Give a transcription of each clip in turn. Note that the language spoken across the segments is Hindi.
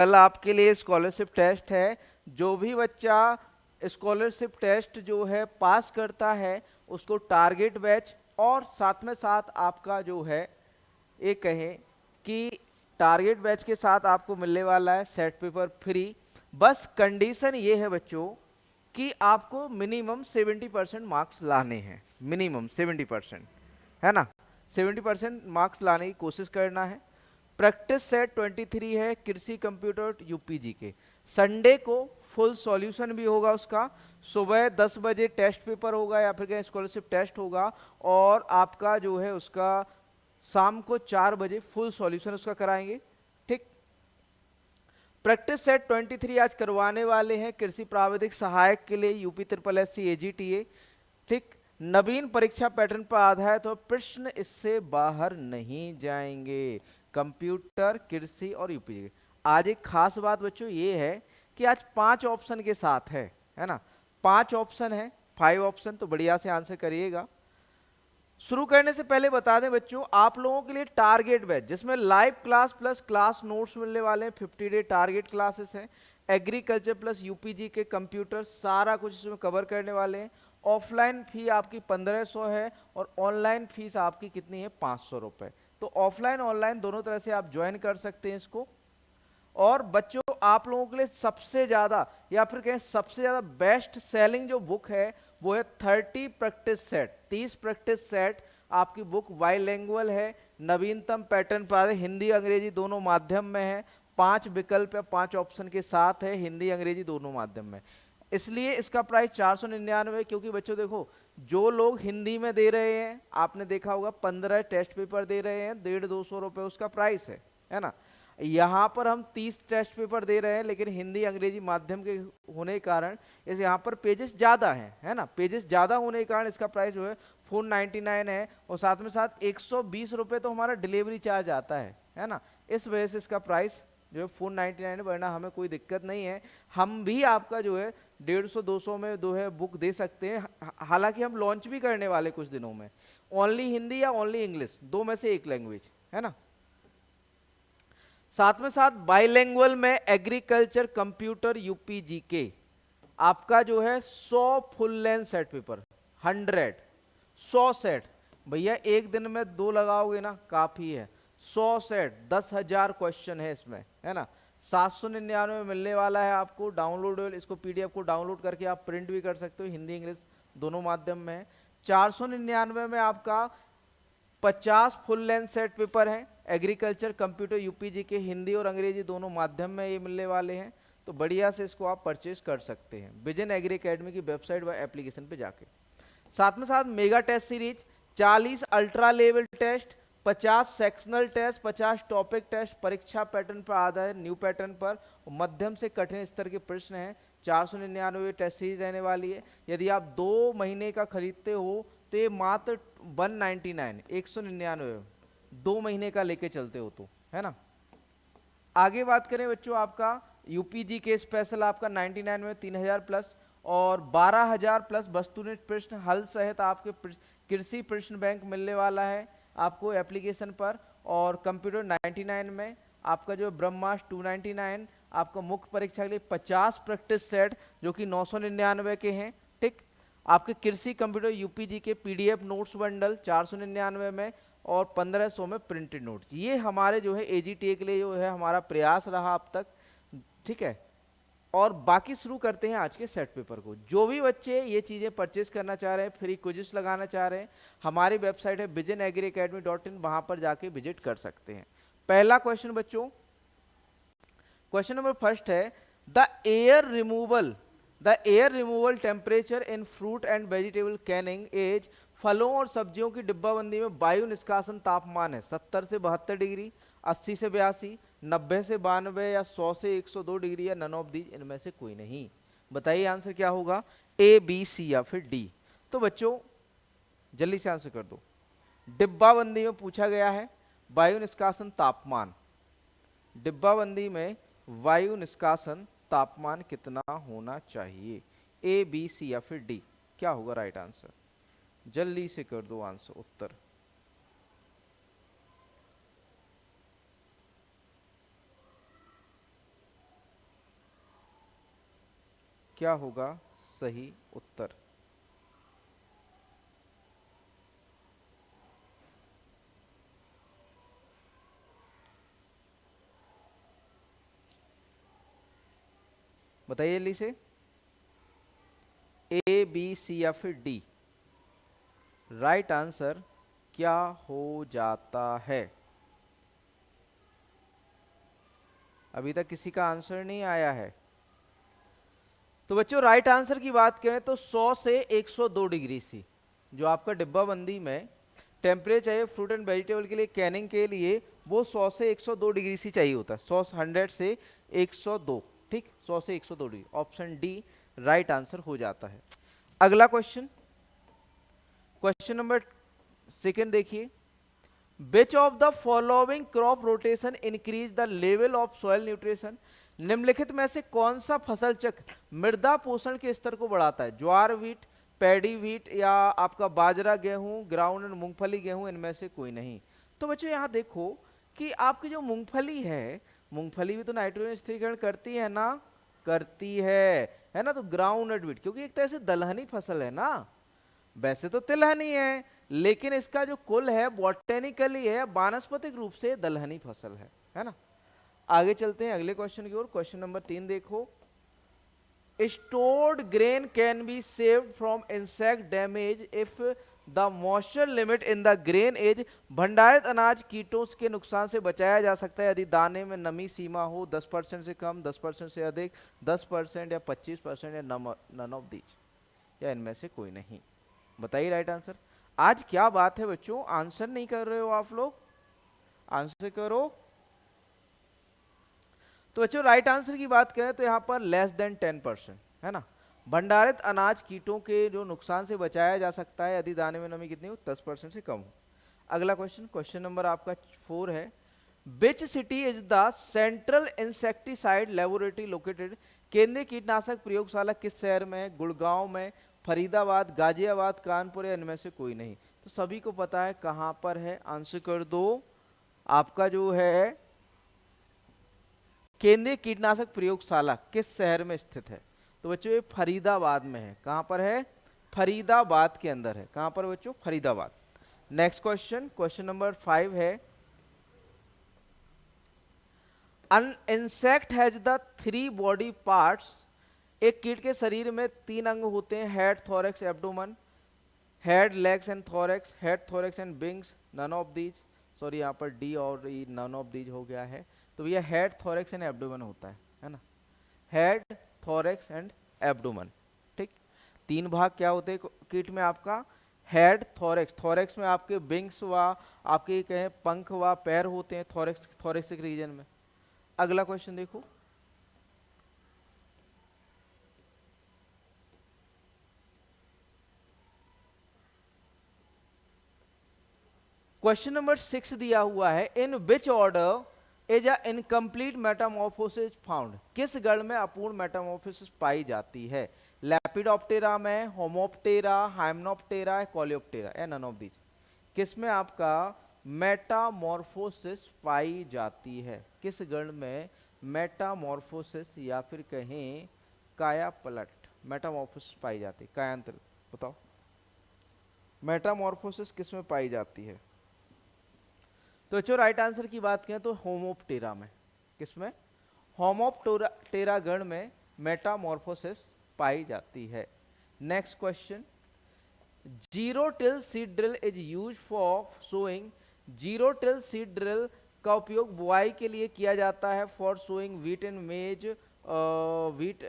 कल आपके लिए स्कॉलरशिप टेस्ट है। जो भी बच्चा स्कॉलरशिप टेस्ट जो है पास करता है उसको टारगेट बैच और साथ में साथ आपका जो है ये कहें कि टारगेट बैच के साथ आपको मिलने वाला है सेट पेपर फ्री। बस कंडीशन ये है बच्चों कि आपको मिनिमम 70% मार्क्स लाने हैं, मिनिमम 70%, है ना। 70% मार्क्स लाने की कोशिश करना है। प्रैक्टिस सेट 23 है कृषि कंप्यूटर यूपीजी के। संडे को फुल सॉल्यूशन भी होगा उसका। सुबह 10 बजे टेस्ट पेपर होगा या फिर कहीं स्कॉलरशिप टेस्ट होगा और आपका जो है उसका शाम को 4 बजे फुल सॉल्यूशन उसका कराएंगे। ठीक। प्रैक्टिस सेट 23 आज करवाने वाले हैं कृषि प्राविधिक सहायक के लिए यूपी SSC AGTA। ठीक। नवीन परीक्षा पैटर्न पर आधारित तो प्रश्न इससे बाहर नहीं जाएंगे। कंप्यूटर, कृषि और यूपीजी। आज एक खास बात बच्चों ये है कि आज 5 ऑप्शन के साथ है ना। 5 ऑप्शन है, 5 ऑप्शन, तो बढ़िया से आंसर करिएगा। शुरू करने से पहले बता दें बच्चों आप लोगों के लिए टारगेट बैच जिसमें live class plus class notes मिलने वाले हैं। 50 डे टारगेट क्लासेस हैं। एग्रीकल्चर प्लस यूपीजी के कंप्यूटर सारा कुछ इसमें कवर करने वाले हैं। ऑफलाइन फी आपकी 1500 है और ऑनलाइन फीस आपकी कितनी है 500 रुपए। तो ऑफलाइन ऑनलाइन दोनों तरह से आप ज्वाइन कर सकते हैं इसको। और बच्चों आप लोगों के लिए सबसे ज्यादा या फिर कहें सबसे ज्यादा बेस्ट सेलिंग जो बुक है वो है 30 प्रैक्टिस सेट, 30 प्रैक्टिस सेट। आपकी बुक बाइलिंगुअल है, नवीनतम पैटर्न पर हिंदी अंग्रेजी दोनों माध्यम में है। 5 विकल्प या 5 ऑप्शन के साथ है, हिंदी अंग्रेजी दोनों माध्यम में। इसलिए इसका प्राइस 499, क्योंकि बच्चों देखो जो लोग हिंदी में दे रहे हैं आपने देखा होगा 15 टेस्ट पेपर दे रहे हैं, 150-200 रुपए उसका प्राइस है ना। यहाँ पर हम 30 टेस्ट पेपर दे रहे हैं लेकिन हिंदी अंग्रेजी माध्यम के होने के कारण इस यहाँ पर पेजेस ज्यादा हैं, है ना। पेजेस ज्यादा होने के कारण इसका प्राइस जो है 499 है और साथ में साथ 120 रुपए तो हमारा डिलीवरी चार्ज आता है ना। इस वजह से इसका प्राइस जो है 499 है, वरना हमें कोई दिक्कत नहीं है। हम भी आपका जो है 150-200 में जो है बुक दे सकते हैं। हालांकि हम लॉन्च भी करने वाले कुछ दिनों में, ओनली हिंदी या ओनली इंग्लिश, दो में से एक लैंग्वेज, है ना। साथ में साथ बाइलिंगुअल में एग्रीकल्चर कंप्यूटर यूपीजी के आपका जो है 100 full length set paper, 100 set. भैया एक दिन में 2 लगाओगे ना काफी है। 100 सेट 10,000 क्वेश्चन है इसमें, है ना। 799 में मिलने वाला है आपको डाउनलोड। इसको पीडीएफ को डाउनलोड करके आप प्रिंट भी कर सकते हो, हिंदी इंग्लिश दोनों माध्यम में है। 499 में आपका 50 फुल लेंथ सेट पेपर है एग्रीकल्चर कंप्यूटर यूपीजी के, हिंदी और अंग्रेजी दोनों माध्यम में ये मिलने वाले हैं। तो बढ़िया से इसको आप परचेज कर सकते हैं विजन एग्री अकेडमी की वेबसाइट व एप्लीकेशन पे जाके। साथ में साथ mega test series 40 ultra level test, 50 sectional test, 50 topic test परीक्षा पैटर्न पर आधारित न्यू पैटर्न पर मध्यम से कठिन स्तर के प्रश्न हैं। 499 टेस्ट सीरीज रहने वाली है। यदि आप 2 महीने का खरीदते हो तो ये मात्र 199, 199 2 महीने का लेके चलते हो तो, है ना। आगे बात करें बच्चों आपका यूपीजी के स्पेशल आपका 99 में 3000 प्लस और 12,000 प्लस वस्तुनिष्ठ प्रश्न हल सहित आपके कृषि प्रश्न बैंक मिलने वाला है आपको एप्लीकेशन पर। और कंप्यूटर 99 में आपका जो ब्रह्मास्त्र 299, आपका मुख्य परीक्षा के लिए 50 प्रैक्टिस सेट जो कि 999 के हैं। ठीक। आपके कृषि कंप्यूटर यूपीजी के पीडीएफ नोट्स बंडल 499 में और 1500 में प्रिंटेड नोट्स। ये हमारे जो है एजीटीए के लिए जो है हमारा प्रयास रहा अब तक। ठीक है। और बाकी शुरू करते हैं आज के सेट पेपर को। जो भी बच्चे ये चीजें परचेज करना चाह रहे हैं, फ्री क्विज़ लगाना चाह रहे हैं, हमारी वेबसाइट है visionagriacademy.in, वहां पर जाके विजिट कर सकते हैं। पहला क्वेश्चन बच्चों, क्वेश्चन नंबर फर्स्ट है the air removal temperature in fruit and vegetable canning as. फलों और सब्जियों की डिब्बाबंदी में वायु निष्कासन तापमान है 70 से 72 डिग्री, 80 से 82, 90 से 92 या 100 से 102 डिग्री या नन ऑफ दीज इनमें से कोई नहीं। बताइए आंसर क्या होगा, ए बी सी या फिर डी। तो बच्चों जल्दी से आंसर कर दो। डिब्बाबंदी में पूछा गया है वायु निष्कासन तापमान, डिब्बाबंदी में वायु निष्कासन तापमान कितना होना चाहिए, ए बी सी या फिर डी, क्या होगा राइट आंसर। जल्दी से कर दो आंसर उत्तर। क्या होगा सही उत्तर? बताइए जल्दी से, ए बी सी या फिर डी? राइट आंसर क्या हो जाता है? अभी तक किसी का आंसर नहीं आया है। तो बच्चों राइट आंसर की बात करें तो 100 से 102 डिग्री सी जो आपका डिब्बा बंदी में टेम्परेचर है फ्रूट एंड वेजिटेबल के लिए कैनिंग के लिए, वो 100 से 102 डिग्री सी चाहिए होता है। 100 से 102, ठीक, 100 से 102 degree. Option D right answer हो जाता है। अगला क्वेश्चन, क्वेश्चन नंबर सेकंड देखिए, विच of the following crop rotation increase the level of soil nutrition? निम्नलिखित में से कौन सा फसल चक्र मृदा पोषण के स्तर को बढ़ाता है? ज्वार व्हीट, पैडी व्हीट, या आपका बाजरा गेहूं, ग्राउंड एंड मूंगफली गेहूं, इनमें से कोई नहीं। तो बच्चों यहां देखो कि आपकी जो मूंगफली है, मूंगफली भी तो नाइट्रोजन स्थिरीकरण करती है ना, करती है ना। तो ग्राउंड एंड व्हीट, क्योंकि एक तरह से दलहनी फसल है ना, वैसे तो तिलहनी है, लेकिन इसका जो कुल है बॉटैनिकली है, वानस्पतिक रूप से दलहनी फसल है ना। आगे चलते हैं अगले क्वेश्चन की ओर। क्वेश्चन नंबर 3 देखो, stored grain can be saved from insect damage if the moisture limit in the grain as? भंडारित अनाज कीटों के नुकसान से बचाया जा सकता है यदि दाने में नमी सीमा हो 10% से कम, 10% से अधिक, 10% या 25%, या नन ऑफ दीज, या इनमें से कोई नहीं। बताइए राइट आंसर। आज क्या बात है बच्चों, आंसर नहीं कर रहे हो आप लोग, आंसर करो। तो बच्चों राइट आंसर की बात करें तो यहां पर लेस देन 10%, है ना। भंडारित अनाज कीटों के जो नुकसान से बचाया जा सकता है यदि दाने में नमी कितनी हो, 10% से कम हो। अगला क्वेश्चन, क्वेश्चन नंबर आपका 4 है, which city is the central insecticide laboratory located? केंद्रीय कीटनाशक प्रयोगशाला किस शहर में है? गुड़गांव में, फरीदाबाद, गाजियाबाद, कानपुर, या इनमें से कोई नहीं। तो सभी को पता है कहां पर है, आंसर कर दो। आपका जो है केंद्रीय कीटनाशक प्रयोगशाला किस शहर में स्थित है? तो बच्चों ये फरीदाबाद में है। कहां पर है? फरीदाबाद के अंदर है। कहां पर बच्चों? Faridabad. Next question, question number 5 है, An insect has the 3 body parts? एक कीट के शरीर में 3 अंग होते हैं, head, thorax, abdomen. Head, legs and thorax, head, thorax and wings, none of these. Sorry यहाँ पर डी और ई नन ऑफ दीज हो गया है। तो ये हेड, थोरैक्स एंड एब्डोमेन होता है ना। हेड, थोरैक्स एंड एब्डोमेन, ठीक। 3 भाग क्या होते हैं कीट में आपका? हेड, थोरैक्स, थोरैक्स में आपके विंग्स व आपके कहें पंख व पैर होते हैं थोरैक्सिक रीजन में। अगला क्वेश्चन देखो, क्वेश्चन नंबर 6 दिया हुआ है, in which order is a incomplete metamorphosis found? किस गण में अपूर्ण मेटामॉर्फोसिस पाई जाती है? लैपिडोप्टेरा में, होमोप्टेरा, हाइमनोप्टेरा, कोलियोप्टेरा, या नन ऑफ दीज? किस में आपका मेटामॉर्फोसिस पाई जाती है? किस गण में मेटामॉर्फोसिस या फिर कहें काया पलट मेटामॉर्फोसिस पाई जाती है? कायांतर बताओ, मेटामॉर्फोसिस किस में पाई जाती है? तो जो राइट आंसर की बात करें तो होमोप्टेरा में। किसमें? होमोप्टेरा गण में मेटामॉर्फोसिस पाई जाती है। Next question, zero till seed drill is use for sowing? Zero till seed drill का उपयोग बुआई के लिए किया जाता है for sowing wheat and maize, wheat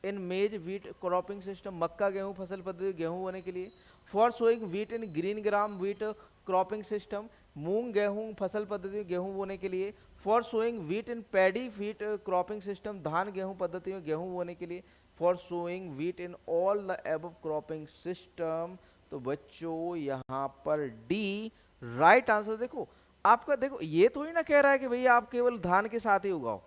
in maize wheat cropping system, मक्का गेहूं फसल पद्धति गेहूं बोने के लिए। For sowing wheat in green gram wheat cropping system, मूंग गेहूं फसल पद्धति में गेहूं बोने के लिए। For sowing wheat in paddy wheat cropping system, धान गेहूं पद्धति में गेहूं बोने के लिए। For sowing wheat in all the above cropping system. तो बच्चों यहां पर डी राइट आंसर। देखो आपका, देखो ये थोड़ी ना कह रहा है कि भैया आप केवल धान के साथ ही उगाओ।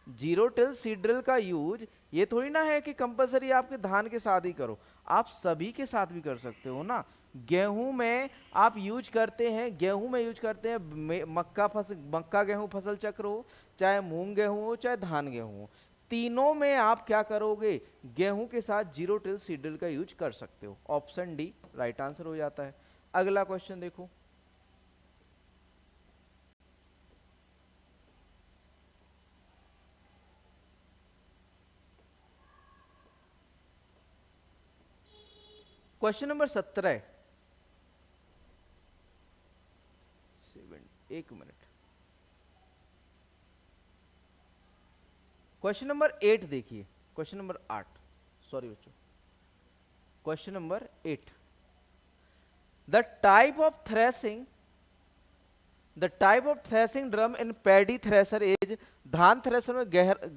जीरो टिल सीड ड्रिल का यूज ये थोड़ी ना है कि कंपलसरी आपके धान के साथ ही करो, आप सभी के साथ भी कर सकते हो ना। गेहूं में आप यूज करते हैं, गेहूं में यूज करते हैं मक्का गेहूं फसल चक्र हो, चाहे मूंग गेहूं हो, चाहे धान गेहूं हो। तीनों में आप क्या करोगे, गेहूं के साथ जीरो टिल सीड ड्रिल का यूज कर सकते हो। ऑप्शन डी राइट आंसर हो जाता है। अगला क्वेश्चन देखो, क्वेश्चन नंबर 17, एक मिनट, क्वेश्चन नंबर 8 देखिए, क्वेश्चन नंबर 8, सॉरी बच्चों, question number 8, the type of threshing, the type of threshing drum in paddy thresher is, धान थ्रेसर में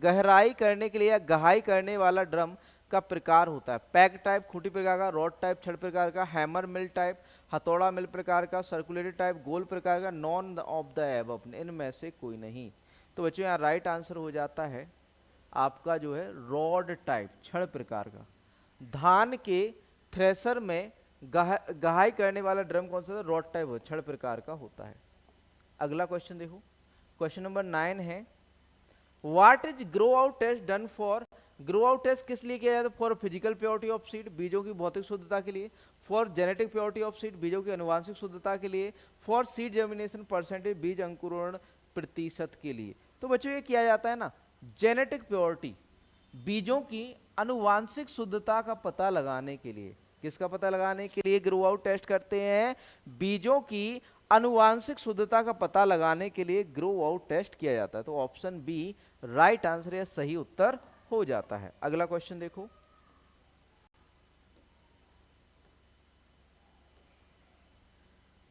गहराई करने के लिए या गहाई करने वाला ड्रम का प्रकार होता है। पैक टाइप खूंटी प्रकार का, रॉड टाइप छड़ प्रकार का, हैमर मिल टाइप हथौड़ा मिल प्रकार का, सर्कुलेटेड टाइप गोल प्रकार का, नॉन ऑफ द एबव, इनमें से कोई नहीं। तो बच्चों यहाँ राइट आंसर हो जाता है आपका जो है रॉड टाइप छड़ प्रकार का। धान के थ्रेसर में गहाई करने वाला ड्रम कौन सा था, रॉड टाइप छड़ प्रकार का होता है। अगला क्वेश्चन देखो, क्वेश्चन नंबर 9 है, what is grow out test done for, grow out test किस लिए किया जाता है, for physical purity of seed, बीजों की भौतिक शुद्धता के लिए, for genetic purity of seed, बीजों की अनुवांशिक शुद्धता के लिए, फॉर सीड जर्मिनेशन परसेंटेज, बीज अंकुरण प्रतिशत के लिए। तो बच्चों ये किया जाता है ना, जेनेटिक प्योरिटी, बीजों की अनुवांशिक शुद्धता का पता लगाने के लिए, किसका पता लगाने के लिए ग्रो आउट टेस्ट करते हैं, बीजों की अनुवांशिक शुद्धता का पता लगाने के लिए ग्रो आउट टेस्ट किया जाता है। तो ऑप्शन बी राइट आंसर या सही उत्तर हो जाता है। अगला क्वेश्चन देखो,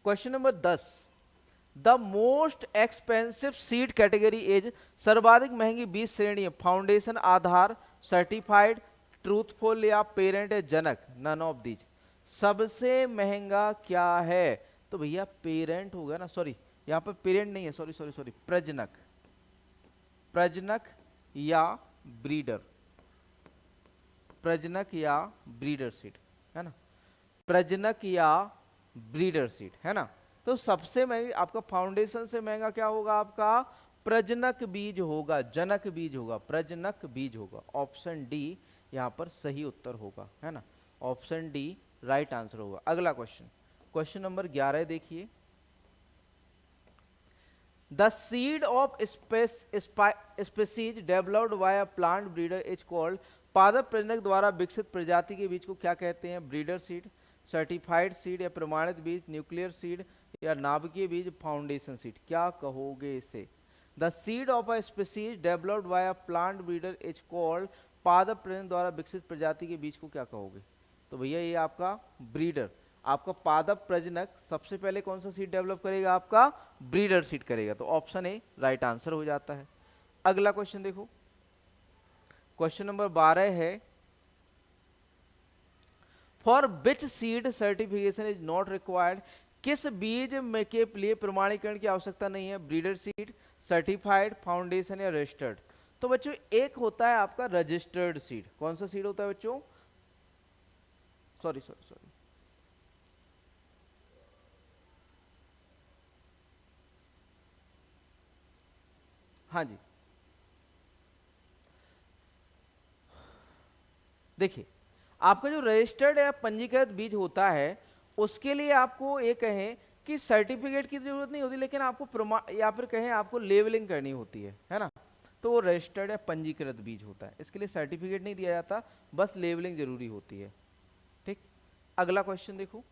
question number 10, the most expensive seed category is, सर्वाधिक महंगी बीज श्रेणी है, फाउंडेशन, आधार, सर्टिफाइड, ट्रूथफुल या पेरेंट है जनक, नन ऑफ दीज। सबसे महंगा क्या है, तो भैया पेरेंट होगा ना, सॉरी यहां पर पेरेंट नहीं है, सॉरी सॉरी सॉरी, प्रजनक, प्रजनक या ब्रीडर, प्रजनक या ब्रीडर सीड है ना, प्रजनक या ब्रीडर सीड है ना। तो सबसे महंगी आपका फाउंडेशन से महंगा क्या होगा, आपका प्रजनक बीज होगा, जनक बीज होगा, प्रजनक बीज होगा। ऑप्शन डी यहां पर सही उत्तर होगा, है ना, ऑप्शन डी राइट आंसर होगा। अगला क्वेश्चन, क्वेश्चन नंबर 11 देखिए, the seed of species developed by a plant breeder is called, पादप प्रजनक द्वारा विकसित प्रजाति के बीज को क्या कहते हैं, ब्रीडर सीड, सर्टिफाइड सीड या प्रमाणित बीज, न्यूक्लियर सीड या नाभिकीय बीज, फाउंडेशन सीड, क्या कहोगे इसे। The seed of a species developed by a plant breeder is called, पादप प्रजनक द्वारा विकसित प्रजाति के बीज को क्या कहोगे, तो भैया ये आपका ब्रीडर, आपका पादप प्रजनक सबसे पहले कौन सा सीड डेवलप करेगा, आपका ब्रीडर सीड करेगा। तो ऑप्शन ए राइट आंसर हो जाता है। अगला क्वेश्चन देखो, क्वेश्चन नंबर 12 है, for which seed certification is not required, किस बीज में के लिए प्रमाणीकरण की आवश्यकता नहीं है, ब्रीडर सीड, सर्टिफाइड, फाउंडेशन या रजिस्टर्ड। तो बच्चों एक होता है आपका रजिस्टर्ड सीड, कौन सा सीड होता है बच्चों, सॉरी सॉरी सॉरी, हाँ जी, देखिए आपका जो रजिस्टर्ड या पंजीकृत बीज होता है उसके लिए आपको ये कहें कि सर्टिफिकेट की जरूरत नहीं होती, लेकिन आपको प्रमाण या फिर कहें आपको लेवलिंग करनी होती है ना, तो वो रजिस्टर्ड या पंजीकृत बीज होता है, इसके लिए सर्टिफिकेट नहीं दिया जाता, बस लेवलिंग जरूरी होती है। ठीक, अगला क्वेश्चन देखो,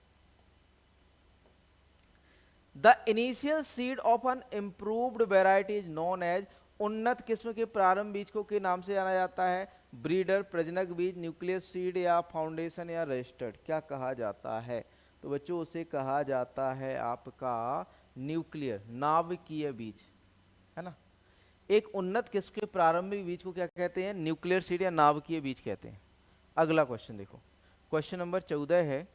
the initial seed of an improved variety is known as, उन्नत किस्म के प्रारंभ बीज को के नाम से जाना जाता है, ब्रीडर, प्रजनक बीज, न्यूक्लियस सीड या फाउंडेशन या रजिस्टर्ड, क्या कहा जाता है, तो बच्चों उसे कहा जाता है आपका न्यूक्लियर, नाभिकीय बीज, है ना। एक उन्नत किस्म के प्रारंभिक बीज को क्या कहते हैं, न्यूक्लियर सीड या नाभिकीय बीज कहते हैं। अगला क्वेश्चन देखो, क्वेश्चन नंबर 14 है,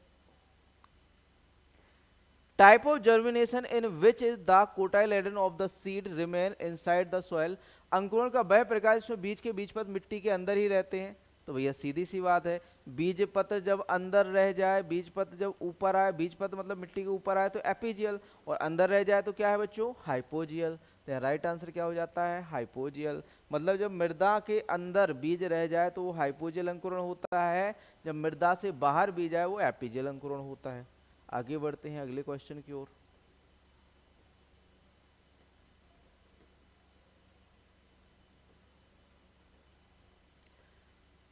type of germination in which is the cotyledon of the seed remain inside the soil, अंकुरण का वह प्रकार जिसमें बीज के बीज पत्र मिट्टी के अंदर ही रहते हैं। तो भैया सीधी सी बात है, बीज पत्र जब अंदर रह जाए, बीज पत्र जब ऊपर आए, बीज पत्र मतलब मिट्टी के ऊपर आए तो एपिजियल, और अंदर रह जाए तो क्या है बच्चों, हाइपोजियल। तो राइट आंसर क्या हो जाता है, हाइपोजियल। मतलब जब मृदा के अंदर बीज रह जाए तो वो हाइपोजेल अंकुरण होता है, जब मृदा से बाहर बीज आए वो एपीजेल अंकुरण होता है। आगे बढ़ते हैं अगले क्वेश्चन की ओर।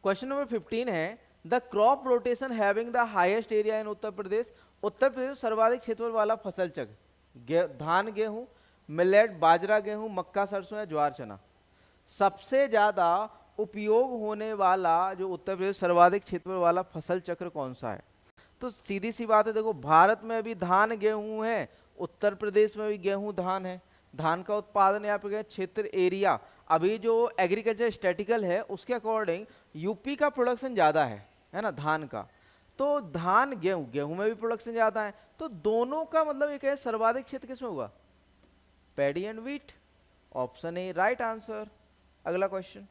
क्वेश्चन नंबर 15 है the crop rotation having the highest area in Uttar Pradesh. Uttar Pradesh सर्वाधिक क्षेत्रफल वाला फसल चक्र धान गेहूं, मिलेट बाजरा गेहूं, मक्का सरसों या ज्वार चना। सबसे ज्यादा उपयोग होने वाला जो उत्तर प्रदेश सर्वाधिक क्षेत्रफल वाला फसल चक्र कौन सा है? तो सीधी सी बात है, देखो भारत में अभी धान गेहूं है, उत्तर प्रदेश में भी गेहूं धान है। धान का उत्पादन यहाँ पे क्षेत्र एरिया, अभी जो एग्रीकल्चर स्टैटिकल है उसके अकॉर्डिंग यूपी का प्रोडक्शन ज्यादा है ना धान का। तो धान गेहूं, गेहूं में भी प्रोडक्शन ज्यादा है, तो दोनों का मतलब एक है सर्वाधिक क्षेत्र किसमें होगा? Paddy and wheat. Option A right answer. अगला question,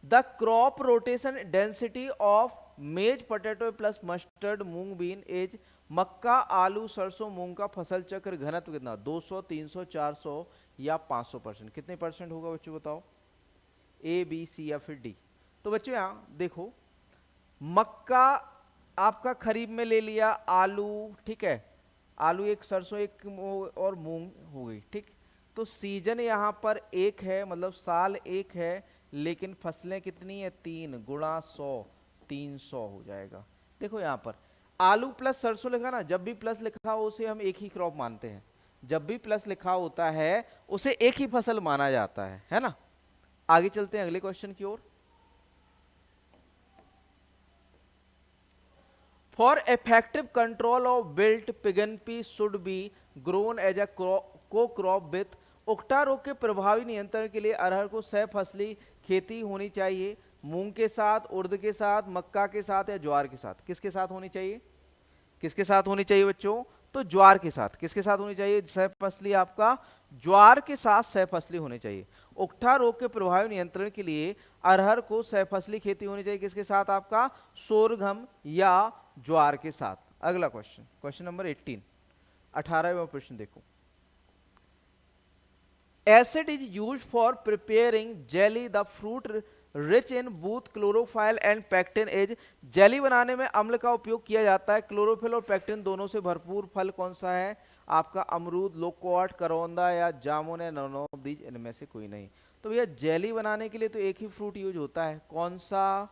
the crop rotation density of maize potato plus mustard moong bean age. मक्का आलू सरसों मूंग का फसल चक्र घनत्व कितना? 200, 300, 400 या 500%? कितने परसेंट होगा बच्चों बताओ? ए बी सी या फिर डी? तो बच्चों यहां देखो, मक्का आपका खरीफ में ले लिया, आलू ठीक है, आलू एक, सरसों एक और मूंग हो गई, ठीक। तो सीजन यहां पर एक है, मतलब साल एक है, लेकिन फसलें कितनी है? 3 गुणा 100, 300 हो जाएगा। देखो यहां पर आलू प्लस सरसों लिखा ना, जब भी प्लस लिखा हो उसे हम एक ही क्रॉप मानते हैं। जब भी प्लस लिखा होता है उसे एक ही फसल माना जाता है ना। आगे चलते हैं अगले क्वेश्चन की ओर। For effective control of wilt pigeon pea should be grown as a co crop with. उकटा रोग के प्रभावी नियंत्रण के लिए अरहर को सह फसली खेती होनी चाहिए। मूंग के साथ, उर्द के साथ, मक्का के साथ या ज्वार के साथ? किसके साथ होनी चाहिए? किसके साथ होनी चाहिए बच्चों? तो ज्वार के साथ। किसके साथ होनी चाहिए सह फसली? आपका ज्वार के साथ सह फसली होनी चाहिए। उकठा रोग के प्रभावी नियंत्रण के लिए अरहर को सह फसली खेती होनी चाहिए किसके साथ? आपका सोरघम या ज्वार के साथ। अगला क्वेश्चन, क्वेश्चन नंबर 18, 18वां प्रश्न देखो। Acid is used for preparing jelly. The fruit rich in both chlorophyll and pectin is। Jelly बनाने में अम्ल का उपयोग किया जाता है। क्लोरोफिल और पेक्टिन दोनों से भरपूर फल कौन सा है? आपका अमरूद, लोक्वाट, करौंदा या जामुन या नन ऑफ दीज, इनमें से कोई नहीं। तो भैया जेली बनाने के लिए तो एक ही फ्रूट यूज होता है, कौन सा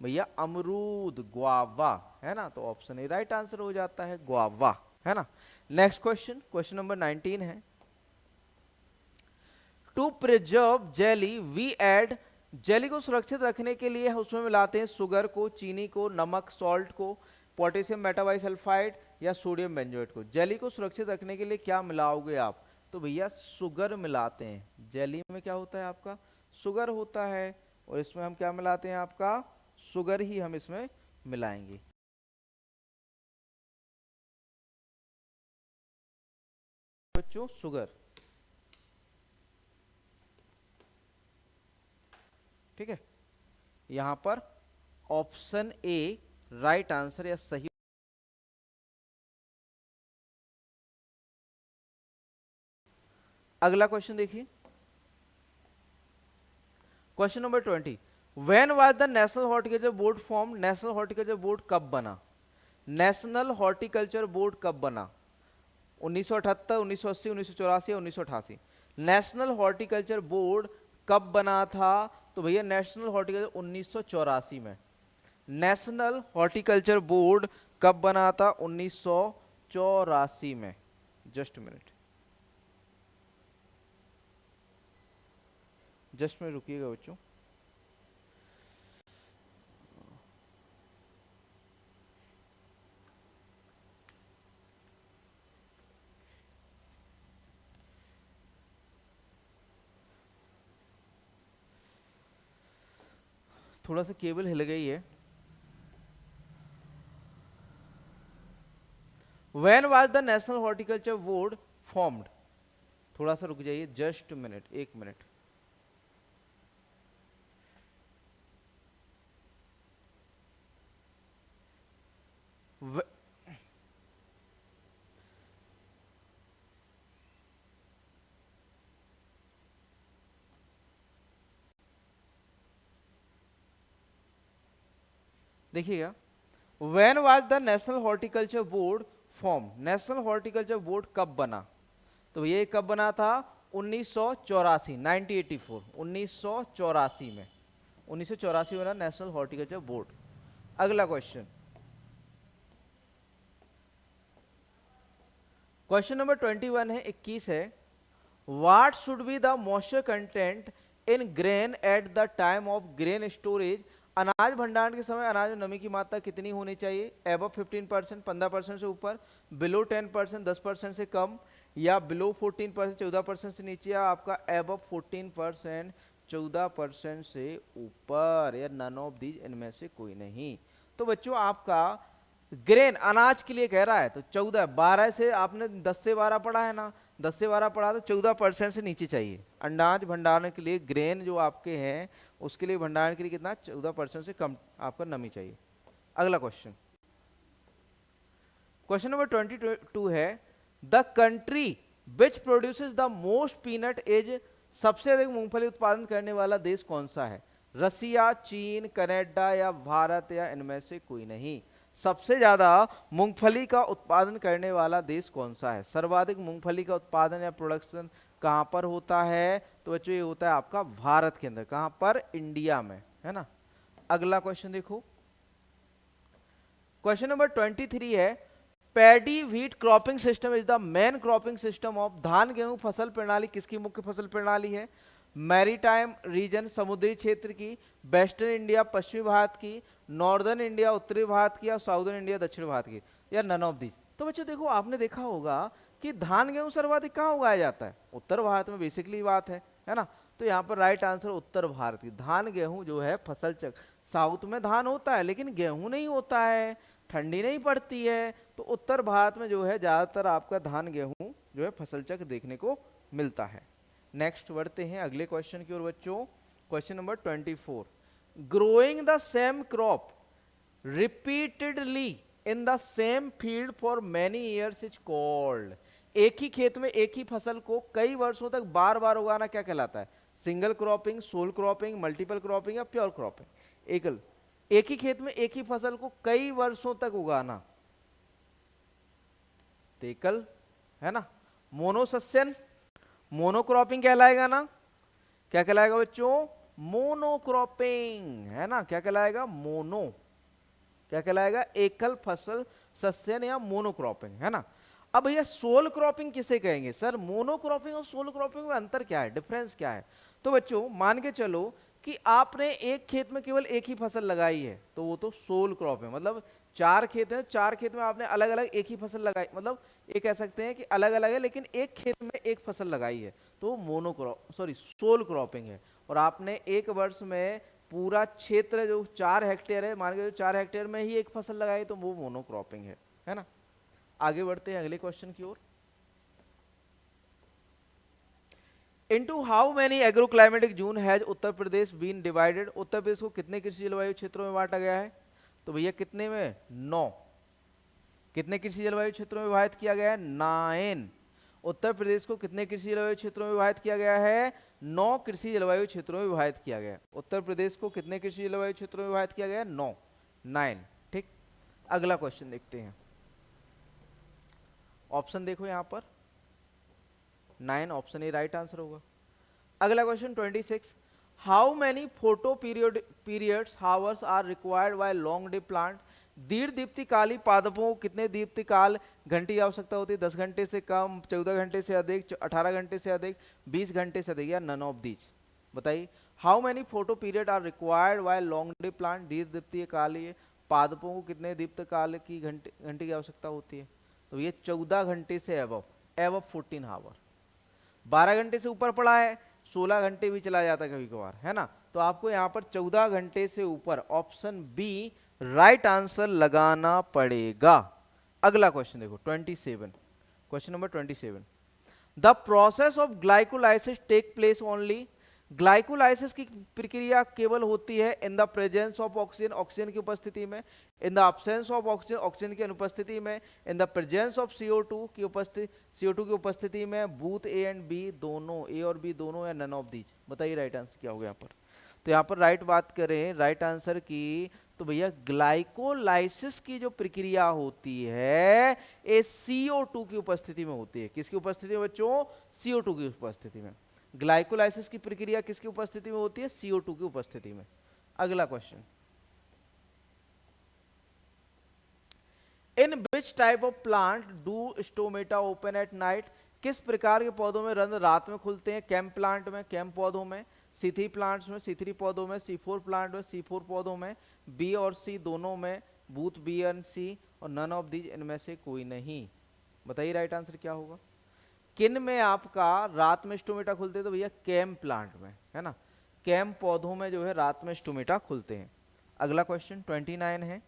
भैया? अमरूद, ग्वावा, है ना। तो ऑप्शन ए राइट आंसर हो जाता है, ग्वावा, है ना। नेक्स्ट क्वेश्चन, क्वेश्चन नंबर 19 है। To preserve jelly we add. Jelly को सुरक्षित रखने के लिए उसमें मिलाते हैं शुगर को, चीनी को, नमक सॉल्ट को, पोटेशियम मेटाबाइसल्फाइड या सोडियम बेंजोएट को। जेली को सुरक्षित रखने के लिए क्या मिलाओगे आप? तो भैया शुगर मिलाते हैं। जेली में क्या होता है? आपका शुगर होता है, और इसमें हम क्या मिलाते हैं? आपका शुगर ही हम इसमें मिलाएंगे। बच्चों शुगर, ठीक है। यहां पर ऑप्शन ए राइट आंसर या सही। अगला क्वेश्चन देखिए, question number 20। When was the national horticulture board form. National horticulture board कब बना? नेशनल हॉर्टिकल्चर बोर्ड कब बना? 1978, 1980, 1984 या 1988? नेशनल हॉर्टिकल्चर बोर्ड कब बना था? तो भैया नेशनल हॉर्टिकल्चर 1984 में। नेशनल हॉर्टिकल्चर बोर्ड कब बना था? 1984 में। जस्ट मिनट, जस्ट में रुकिएगा बच्चों। थोड़ा सा केबल हिल गई है। When was the national horticulture board formed? थोड़ा सा रुक जाइए, जस्ट मिनट, 1 मिनट। देखिएगा, when was the national horticulture board form, national horticulture board कब बना? तो ये कब बना था? 1984, 1984, 1984 में, 1984 में बना नेशनल हॉर्टिकल्चर बोर्ड। अगला क्वेश्चन, क्वेश्चन नंबर 21 है, 21 है, what should be the moisture content in grain at the time of grain storage? अनाज भंडारण के समय अनाज में नमी की मात्रा कितनी होनी चाहिए? एबव 15%, 15% से ऊपर, बिलो 10%, 10% से कम, या बिलो 14%, 14% से नीचे, या आपका एबव 14%, 14% से ऊपर, या नन ऑफ दीज, इनमें से कोई नहीं। तो बच्चों आपका ग्रेन अनाज के लिए कह रहा है, तो 14, 12 से आपने 10 से 12 पढ़ा है ना, 10 से 12 पढ़ा तो 14% से नीचे चाहिए। अनाज भंडारण के लिए ग्रेन जो आपके हैं उसके लिए भंडारण के लिए कितना? 14% से कम आपका नमी चाहिए। अगला क्वेश्चन, क्वेश्चन नंबर 22 है, the country which produces the most peanut is, सबसे अधिक मूंगफली उत्पादन करने वाला देश कौन सा है? रसिया, चीन, कनाडा, या भारत, या इनमें से कोई नहीं। सबसे ज्यादा मूंगफली का उत्पादन करने वाला देश कौन सा है? सर्वाधिक मूंगफली का उत्पादन या प्रोडक्शन कहां पर होता है? तो बच्चों ये होता है आपका भारत के अंदर। कहां पर? इंडिया में, है ना। अगला क्वेश्चन देखो, क्वेश्चन नंबर 23 है, paddy wheat cropping system is the main cropping system of, धान गेहूं फसल प्रणाली किसकी मुख्य फसल प्रणाली है? मैरीटाइम रीजन, समुद्री क्षेत्र की, वेस्टर्न इंडिया पश्चिमी भारत की, नॉर्दर्न इंडिया उत्तरी भारत की, या साउदर्न इंडिया दक्षिण भारत की, या नन ऑफ दीज। तो बच्चों देखो, आपने देखा होगा कि धान गेहूं सर्वाधिक कहाँ उगाया जाता है? उत्तर भारत में, बेसिकली बात है ना। तो यहाँ पर राइट आंसर उत्तर भारत की। धान गेहूं जो है फसल चक्र, साउथ में धान होता है लेकिन गेहूं नहीं होता है, ठंडी नहीं पड़ती है, तो उत्तर भारत में जो है ज्यादातर आपका धान गेहूं जो है फसल चक्र देखने को मिलता है। नेक्स्ट बढ़ते हैं अगले क्वेश्चन की ओर बच्चों, question number 24, growing the same crop repeatedly in the same field for many years is called, एक ही खेत में एक ही फसल को कई वर्षों तक बार बार उगाना क्या कहलाता है? Single cropping, sole cropping, multiple cropping, या प्योर क्रॉपिंग? एकल, एक ही खेत में एक ही फसल को कई वर्षों तक उगाना, एकल, है ना। मोनोसस्यन, मोनोक्रॉपिंग कहलाएगा ना। क्या कहलाएगा बच्चों? मोनोक्रॉपिंग, है ना। क्या कहलाएगा? मोनो, क्या कहलाएगा? एकल फसल सस्यन या मोनोक्रॉपिंग, है ना। अब भैया सोल क्रॉपिंग किसे कहेंगे? सर मोनोक्रॉपिंग और सोल क्रॉपिंग में अंतर क्या है, डिफरेंस क्या है? तो बच्चों मान के चलो कि आपने एक खेत में केवल एक ही फसल लगाई है, तो वो तो सोल क्रॉप है। मतलब 4 खेत हैं, 4 खेत में आपने अलग अलग एक ही फसल लगाई, मतलब ये कह सकते हैं कि अलग अलग है लेकिन एक खेत में एक फसल लगाई है, तो मोनोक्रॉप, सॉरी सोल क्रॉपिंग है। और आपने एक वर्ष में पूरा क्षेत्र जो 4 हेक्टेयर है, मान के 4 हेक्टेयर में ही एक फसल लगाई, तो वो मोनोक्रॉपिंग है ना। आगे बढ़ते हैं अगले क्वेश्चन की ओर, Into how many agroclimatic zone has Uttar Pradesh been divided? Uttar Pradesh को कितने कृषि जलवायु क्षेत्रों में बांटा गया है? तो भैया कितने में? 9। कितने कृषि जलवायु क्षेत्रों में विभाजित किया गया है? 9। उत्तर प्रदेश को कितने कृषि जलवायु क्षेत्रों में विभाजित किया गया है? 9 कृषि जलवायु क्षेत्रों में विभाजित किया गया है। उत्तर प्रदेश को कितने कृषि जलवायु क्षेत्रों में विभाजित किया गया है? 9। ठीक। अगला क्वेश्चन देखते हैं, ऑप्शन देखो यहां पर, 9 ऑप्शन ए राइट आंसर होगा। अगला question 26, how many photo periods hours are required by long day plant? दीर्घदीप्तिकाली पादपों को कितने दीप्तिकाल घंटे की आवश्यकता होती है? 10 घंटे से कम, 14 घंटे से अधिक, 18 घंटे से अधिक, 20 घंटे से अधिक, या नन ऑफ दीज? बताइए, how many photo period are required by long day plant? दीर्घदीप्तिकाली पादपों को कितने दीप्तिकाल की घंटे की आवश्यकता होती है? तो ये 14 घंटे से एबव 14 आवर। 12 घंटे से ऊपर पड़ा है, 16 घंटे भी चला जाता है कभी कभार, है ना। तो आपको यहाँ पर 14 घंटे से ऊपर, ऑप्शन बी राइट आंसर लगाना पड़ेगा। अगला क्वेश्चन देखो 27, question number 27, the process of glycolysis take place only? Glycolysis की प्रक्रिया केवल होती है in the presence of oxygen, oxygen की उपस्थिति में, in the absence of oxygen, oxygen की अनुपस्थिति में, in the presence of CO2 की उपस्थिति, CO2 की उपस्थिति में, बूथ ए एंड बी दोनों, ए और बी दोनों, या नन ऑफ दीज? बताइए राइट आंसर क्या होगा यहाँ पर। तो यहाँ पर राइट बात करें राइट आंसर की, तो भैया ग्लाइकोलाइसिस की जो प्रक्रिया होती है ये CO2 की उपस्थिति में होती है। किसकी उपस्थिति में बच्चों? CO2 की उपस्थिति में। ग्लाइकोलाइसिस की प्रक्रिया किसकी उपस्थिति में होती है? CO2 की उपस्थिति में। अगला question, in which type of plant do stomata open at night? किस प्रकार के पौधों में रंध्र रात में खुलते हैं? कैम प्लांट में, कैम पौधों में, C3 प्लांट्स में, C3 पौधों में, C4 प्लांट में, C4 पौधों में, बी और सी दोनों में, बूथ बी एंड सी, और नन ऑफ दीज इनमें से कोई नहीं। बताइए राइट आंसर क्या होगा? किन में आपका रात में स्टोमेटा खुलते हैं? तो भैया कैम प्लांट में, है ना, कैम पौधों में जो है रात में स्टोमेटा खुलते हैं। अगला क्वेश्चन 29 है,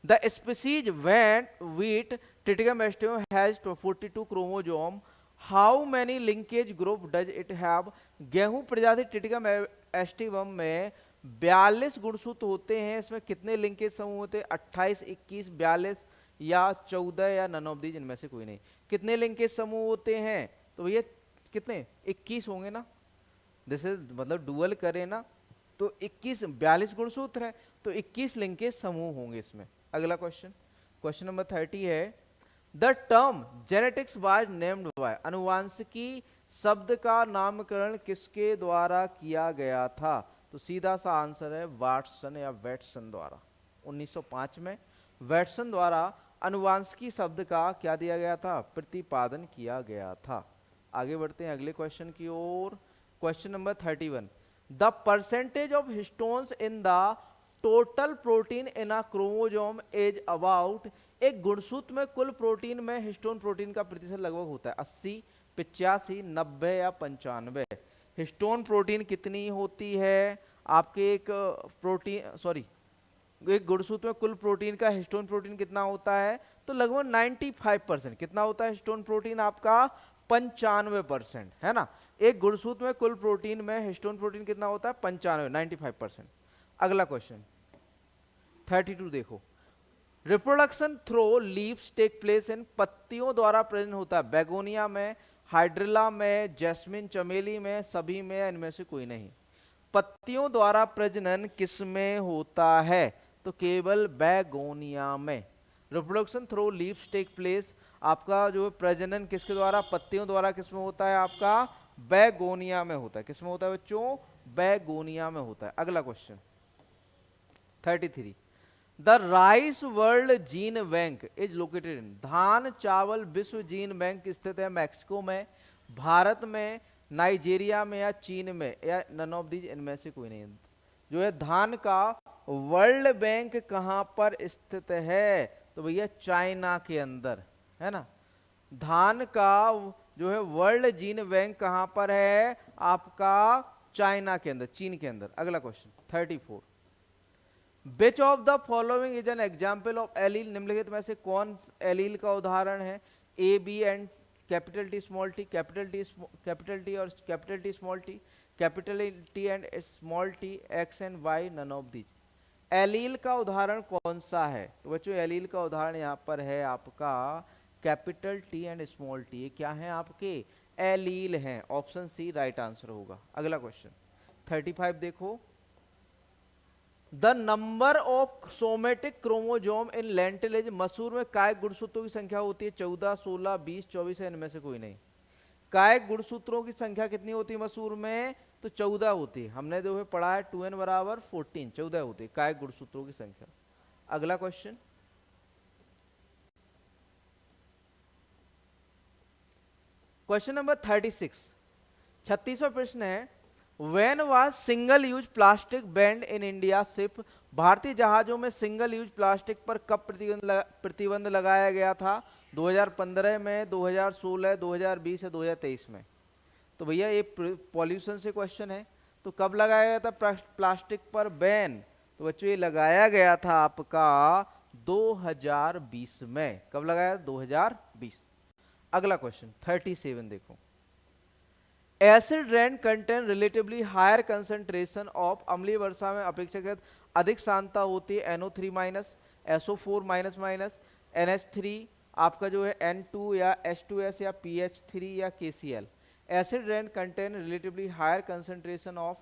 the species wheat Triticum aestivum has 42 chromosome. How many linkage group does it have? गेहूं प्रजाति Triticum aestivum में 42 गुणसूत्र होते हैं। इसमें कितने लिंकेज समूह होते हैं? 28, 21, 42 या 14 या नन ऑफ दीज इनमें से कोई नहीं। कितने लिंकेज समूह होते हैं? तो भैया कितने? 21 होंगे ना। जैसे मतलब डुअल करें ना तो 21, 42 गुणसूत्र है तो 21 लिंकेज समूह होंगे इसमें। अगला क्वेश्चन, क्वेश्चन नंबर 30 है, the term genetics was named by? अनुवांशिकी शब्द का नामकरण किसके द्वारा किया गया था? तो सीधा सा आंसर है वाटसन या वेटसन द्वारा। 1905 में वेटसन द्वारा अनुवांशिकी शब्द का क्या दिया गया था? प्रतिपादन किया गया था। आगे बढ़ते हैं अगले क्वेश्चन की ओर। Question number 31, the percentage of histones in the total protein in a chromosome is about? एक गुणसूत्र में कुल प्रोटीन में हिस्टोन प्रोटीन का प्रतिशत लगभग होता है 80, 85, 90 या 95। हिस्टोन प्रोटीन कितनी होती है आपके एक प्रोटीन एक गुणसूत्र में कुल प्रोटीन का हिस्टोन प्रोटीन कितना होता है? तो लगभग 95%। कितना होता है हिस्टोन प्रोटीन आपका? 95%, है ना। एक गुणसूत्र में कुल प्रोटीन में हिस्टोन प्रोटीन कितना होता है? 95% अगला क्वेश्चन 32 देखो, reproduction through leaves take place in? पत्तियों द्वारा प्रजनन होता है बेगोनिया में, हाइड्रिला में, जैस्मिन चमेली में, सभी में, इनमें से कोई नहीं। पत्तियों द्वारा प्रजनन किस में होता है? तो केवल बेगोनिया में। Reproduction through leaves take place, आपका जो प्रजनन किसके द्वारा? पत्तियों द्वारा किस में होता है? आपका बेगोनिया में होता है। किस में होता है बच्चों? बेगोनिया में होता है। अगला question 33, the rice world gene bank is located in? धान चावल विश्व जीन बैंक स्थित है मैक्सिको में, भारत में, नाइजीरिया में या चीन में, या नन ऑफ दीज इनमें से कोई नहीं। जो है धान का वर्ल्ड बैंक कहां पर स्थित है? तो भैया चाइना के अंदर, है ना। धान का जो है वर्ल्ड जीन बैंक कहां पर है? आपका चाइना के अंदर, चीन के अंदर। अगला question 34, which of the following is an example of allele? निम्नलिखित में से कौन एलील का उदाहरण है? A, B and capital T small T, capital T और capital T small T, capital T and small T, X and Y, none of these. Allele का उदाहरण कौन सा है? तो बच्चों एलील का उदाहरण यहाँ पर है आपका capital T and small T. ये क्या है आपके? एलील हैं। ऑप्शन सी राइट आंसर होगा। अगला क्वेश्चन 35 देखो, the number of somatic chromosome in lentil? मसूर में काय गुणसूत्रों की संख्या होती है? 14, 16, 20, 24 है, इनमें से कोई नहीं। काय गुणसूत्रों की संख्या कितनी होती है मसूर में? तो 14 होती है। हमने जो है पढ़ा है 2n बराबर 14, 14 होती है काय गुणसूत्रों की संख्या। अगला क्वेश्चन क्वेश्चन नंबर 36, 36वां प्रश्न है, When was single use plastic banned in India ship? भारतीय जहाजों में सिंगल यूज प्लास्टिक पर कब प्रतिबंध लगाया गया था? 2015 में, 2016, 2020 या 2023 में? तो भैया ये पॉल्यूशन से क्वेश्चन है, तो कब लगाया गया था प्लास्टिक पर बैन? तो बच्चों ये लगाया गया था आपका 2020 में। कब लगाया? 2020। अगला क्वेश्चन 37 देखो, acid rain contain relatively higher concentration of? अम्लीय वर्षा में अपेक्षाकृत अधिक सांद्रता होती है NO3 minus, SO4 minus minus, NH3 आपका जो है N2 या H2S या PH3 या KCl। Acid rain contain relatively higher concentration of?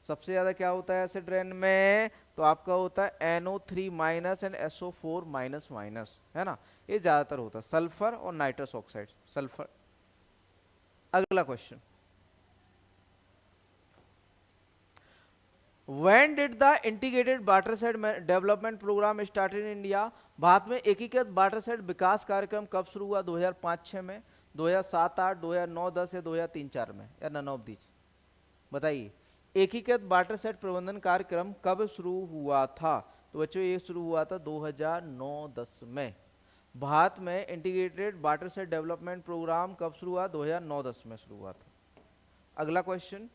सबसे ज्यादा क्या होता है एसिड रेन में, तो आपका होता है NO3 minus and SO4 minus minus, है ना, ये ज्यादातर होता है सल्फर और नाइट्रस ऑक्साइड, सल्फर। अगला question, When did the integrated watershed development programme start in India? भारत में एकीकृत वाटरशेड विकास कार्यक्रम कब शुरू हुआ? 2005-6 में, 2007-8, 2009-10 या 2003-4 में, या नन ऑफ दीज? बताइए, एकीकृत वाटरशेड प्रबंधन कार्यक्रम कब शुरू हुआ था? तो बच्चों ये शुरू हुआ था 2009-10 में। भारत में इंटीग्रेटेड वाटरशेड डेवलपमेंट प्रोग्राम कब शुरू हुआ? 2009-10 में शुरू हुआ था। अगला question,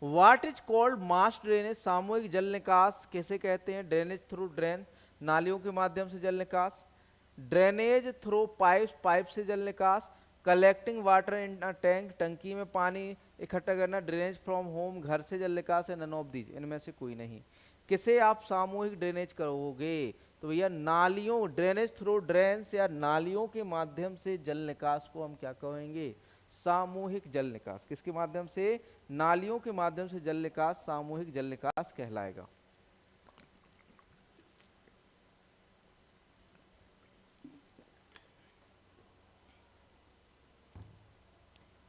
what is called mass drainage? सामूहिक जल निकास किसे कहते हैं? ड्रेनेज थ्रू ड्रेन, नालियों के माध्यम से जल निकास, ड्रेनेज थ्रू पाइप, पाइप से जल निकास, collecting water in a tank, टंकी में पानी इकट्ठा करना, ड्रेनेज फ्रॉम होम, घर से जल निकास, है नन ऑफ दीज, इनमें से कोई नहीं। किसे आप सामूहिक ड्रेनेज करोगे? तो भैया नालियों, ड्रेनेज थ्रू ड्रेन्स या नालियों के माध्यम से जल निकास को हम क्या कहेंगे? सामूहिक जल निकास। किसके माध्यम से? नालियों के माध्यम से जल निकास सामूहिक जल निकास कहलाएगा।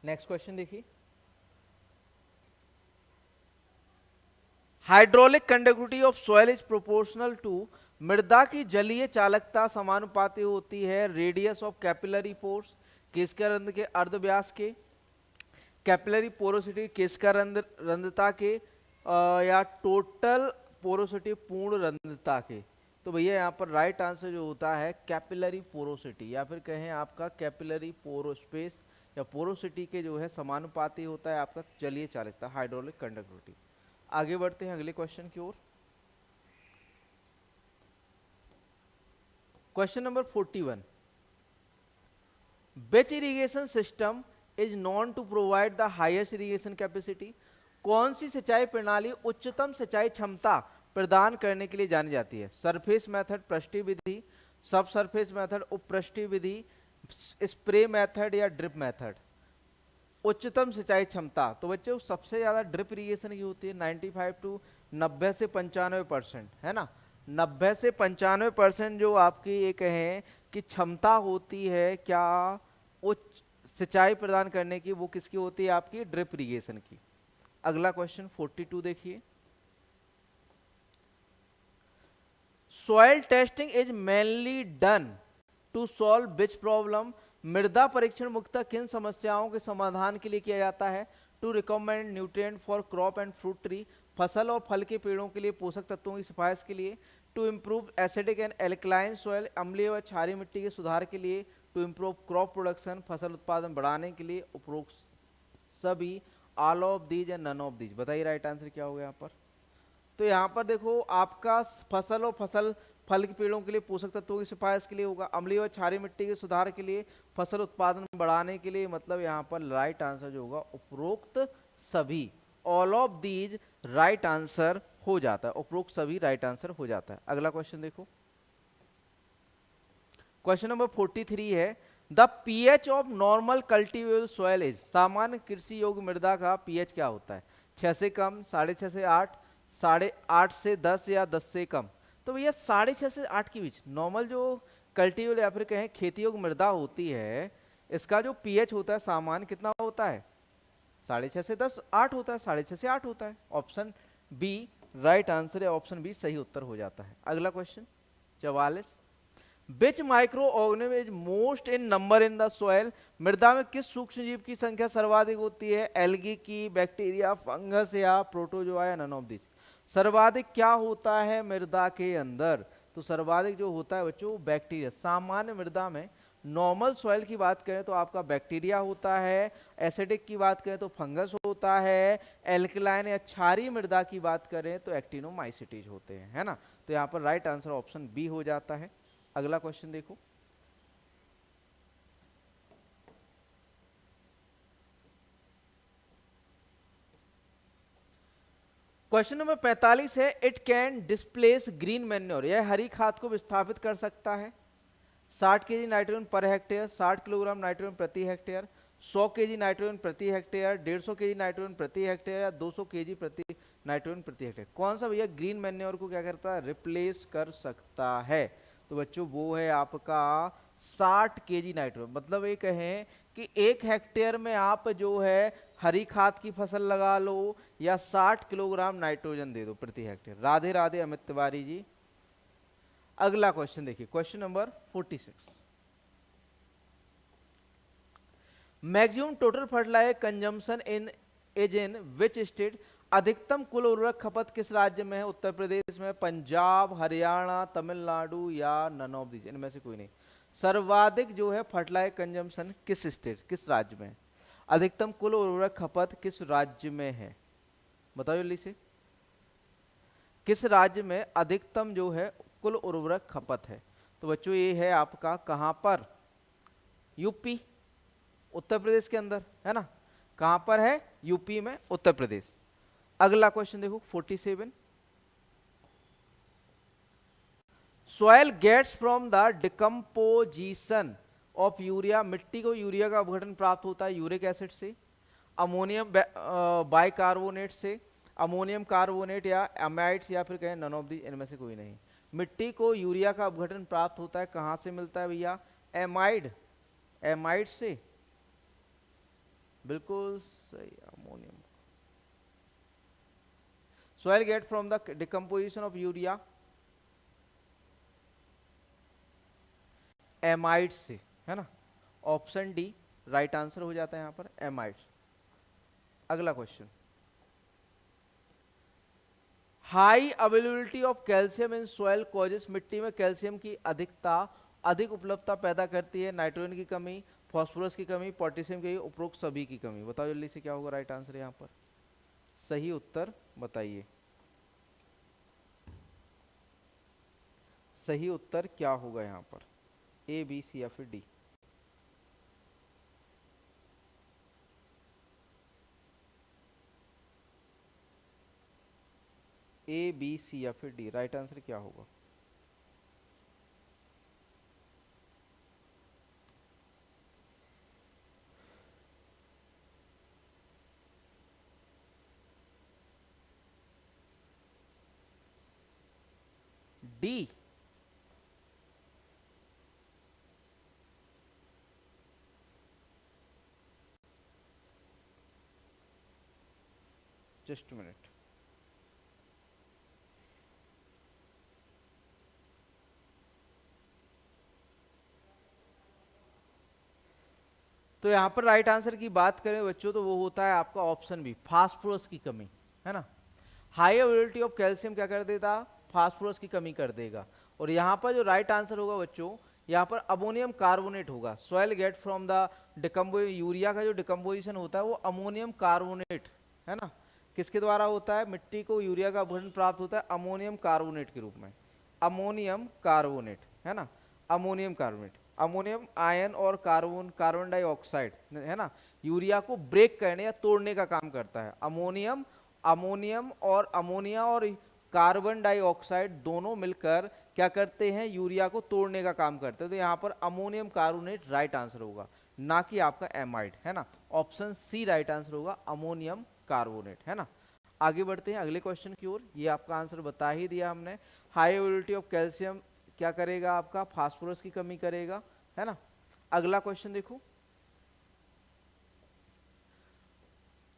नेक्स्ट क्वेश्चन देखिए, hydraulic conductivity of soil is proportional to, मृदा की जलीय चालकता समानुपाती होती है रेडियस ऑफ कैपिलरी पोर्स, किसके रंध्र के? अर्धव्यास के। कैपिलरी पोरोसिटी किसका? रंध्रता के, या टोटल पोरोसिटी पूर्ण रंध्रता के। तो भैया यहाँ पर राइट आंसर जो होता है कैपिलरी पोरोसिटी, या फिर कहें आपका कैपिलरी पोरोस्पेस या पोरोसिटी के जो है समानुपाती होता है आपका जलीय चालकता, हाइड्रोलिक कंडक्टिविटी। आगे बढ़ते हैं अगले क्वेश्चन की ओर। Question number 41, which irrigation system is known to provide the highest irrigation capacity? कौन सी सिंचाई प्रणाली उच्चतम सिंचाई क्षमता प्रदान करने के लिए जानी जाती है? सरफेस मेथड, पृष्ठीय विधि, सब सरफेस मेथड, उपपृष्ठीय विधि, स्प्रे मेथड या ड्रिप मेथड? उच्चतम सिंचाई क्षमता, तो बच्चों सबसे ज्यादा ड्रिप इरिगेशन की होती है, 95 टू 90 से 95%, है ना। 90 से 95% जो आपकी ये कहें कि क्षमता होती है क्या उच्च सिंचाई प्रदान करने की, वो किसकी होती है? आपकी ड्रिप इरिगेशन की। अगला क्वेश्चन 42 देखिए, soil testing is mainly done to solve which problem? मृदा परीक्षण मुख्यतः किन समस्याओं के समाधान के लिए किया जाता है? To recommend nutrient for crop and fruit tree, फसल और फल के पेड़ों के लिए पोषक तत्वों की सिफारिश के लिए, to improve acidic and alkaline soil, अम्लीय व क्षारीय मिट्टी के सुधार के लिए, टू इम्प्रूव क्रॉप प्रोडक्शन, फसल उत्पादन बढ़ाने के लिए, उपरोक्त सभी, ऑल ऑफ दीज या नन ऑफ दीज? बताइए राइट आंसर क्या होगा यहाँ पर। तो यहाँ पर देखो आपका फसल और फल के पेड़ों के लिए पोषक तत्वों की सिफारिश के लिए होगा, अम्लीय व क्षारीय मिट्टी के सुधार के लिए, फसल उत्पादन बढ़ाने के लिए, मतलब यहाँ पर राइट आंसर जो होगा उपरोक्त सभी, all of these right answer हो जाता है, उपरोक्त सभी राइट आंसर हो जाता है। अगला क्वेश्चन देखो, क्वेश्चन नंबर 43 है, the pH of normal cultivable soil is? सामान्य कृषि योग्य मृदा का पीएच क्या होता है? 6 से कम, 6.5 से 8, 8.5 से 10 या 10 से कम? तो भैया 6.5 से 8 के बीच नॉर्मल जो कल्टिवेबल या फिर कहें खेती योग्य मृदा होती है, इसका जो पीएच होता है सामान्य कितना होता है? 6.5 से 10, 8 होता है, 6.5 से 8 होता है। ऑप्शन बी राइट आंसर है, ऑप्शन बी सही उत्तर हो जाता है। अगला question 44, which micro organism is most in number in the soil? मृदा में किस सूक्ष्म जीव की संख्या सर्वाधिक होती है? एल्गी की, बैक्टीरिया, फंगस या प्रोटोजोआ या नन ऑफ दिस? सर्वाधिक क्या होता है मृदा के अंदर? तो सर्वाधिक जो होता है बच्चों बैक्टीरिया। सामान्य मृदा में नॉर्मल सॉइल की बात करें तो आपका बैक्टीरिया होता है, एसिडिक की बात करें तो फंगस होता है, एल्कलाइन या क्षारीय मृदा की बात करें तो एक्टिनोमाइसिटीज होते हैं, है ना। तो यहाँ पर राइट आंसर ऑप्शन बी हो जाता है। अगला क्वेश्चन देखो, क्वेश्चन नंबर 45 है, it can displace green manure, यह हरी खाद को विस्थापित कर सकता है। 60 KG nitrogen per hectare, 60 kilogram nitrogen प्रति हेक्टेयर, 100 केजी नाइट्रोजन प्रति हेक्टेयर, 150 केजी नाइट्रोजन प्रति हेक्टेयर या 200 केजी प्रति नाइट्रोजन प्रति हेक्टेयर। कौन सा भैया ग्रीन मैन्योर को क्या करता है, रिप्लेस कर सकता है? तो बच्चों वो है आपका 60 केजी नाइट्रोजन। मतलब ये कहें कि 1 हेक्टेयर में आप जो है हरी खाद की फसल लगा लो या 60 किलोग्राम नाइट्रोजन दे दो प्रति हेक्टेयर। राधे राधे अमित तिवारी जी। अगला क्वेश्चन देखिए, question number 46। Maximum total fertiliser consumption in is in which state? अधिकतम कुल उर्वरक खपत किस राज्य में है? उत्तर प्रदेश में, पंजाब, हरियाणा, तमिलनाडु या नन ऑफ दीज, इनमें से कोई नहीं। सर्वाधिक जो है फर्टिलाइजर कंजम्पशन किस स्टेट, किस राज्य में है? अधिकतम कुल उर्वरक खपत किस राज्य में है? बताओ जल्दी से, किस राज्य में अधिकतम जो है कुल उर्वरक खपत है? तो बच्चों ये है आपका कहां पर? यूपी, उत्तर प्रदेश के अंदर है ना। कहां पर है? यूपी में, उत्तर प्रदेश। अगला क्वेश्चन देखो 47। Soil gets from the decomposition of urea, मिट्टी को यूरिया का अपघटन प्राप्त होता है यूरिक एसिड से, अमोनियम बाइकार्बोनेट से, अमोनियम कार्बोनेट या एमाइड्स, या फिर कहें नन ऑफ दी, इनमें से कोई नहीं। मिट्टी को यूरिया का अपघटन प्राप्त होता है कहां से मिलता है भैया? एमाइड, एमाइड से, बिल्कुल सही, ammonium. Soil get from the decomposition of urea amide से, है ना। ऑप्शन डी राइट आंसर हो जाता है यहां पर, एमाइड्स। अगला question, high availability of calcium in soil causes, मिट्टी में कैल्शियम की अधिक उपलब्धता पैदा करती है नाइट्रोजन की कमी, फास्फोरस की कमी, पोटेशियम की, उपरोक्त सभी की कमी। बताओ जल्दी से क्या होगा राइट आंसर यहां पर? सही उत्तर बताइए, सही उत्तर क्या होगा यहां पर? ए, बी, सी या फिर डी? ए, बी, सी या फिर डी, राइट आंसर क्या होगा? डी। जस्ट मिनट, तो यहां पर राइट आंसर की बात करें बच्चों तो वो होता है आपका ऑप्शन बी, फास्फोरस की कमी, है ना। हाई अवेलेबिलिटी ऑफ कैल्शियम क्या कर देता? फास्फोरस की कमी कर देगा। और यहाँ पर जो राइट आंसर होगा बच्चों, यहाँ पर अमोनियम कार्बोनेट होगा। Soil get from the urea का जो डिकम्पोजिशन होता है वो अमोनियम कार्बोनेट, है ना, किसके द्वारा होता है? मिट्टी को यूरिया का अपघटन प्राप्त होता है अमोनियम कार्बोनेट के रूप में। अमोनियम कार्बोनेट, है ना, अमोनियम कार्बोनेट, अमोनियम आयन और कार्बन डाइऑक्साइड, है ना, यूरिया को ब्रेक करने या तोड़ने का काम करता है। अमोनियम और अमोनिया और कार्बन डाइऑक्साइड दोनों मिलकर क्या करते हैं? यूरिया को तोड़ने का काम करते हैं। तो यहाँ पर अमोनियम कार्बोनेट राइट आंसर होगा, ना कि आपका एमाइड, है ना। ऑप्शन सी राइट आंसर होगा, अमोनियम कार्बोनेट, है ना। आगे बढ़ते हैं अगले क्वेश्चन की ओर। ये आपका आंसर बता ही दिया हमने। हाई अवेलेबिलिटी ऑफ कैल्शियम क्या करेगा? आपका फास्फोरस की कमी करेगा, है ना। अगला क्वेश्चन देखो,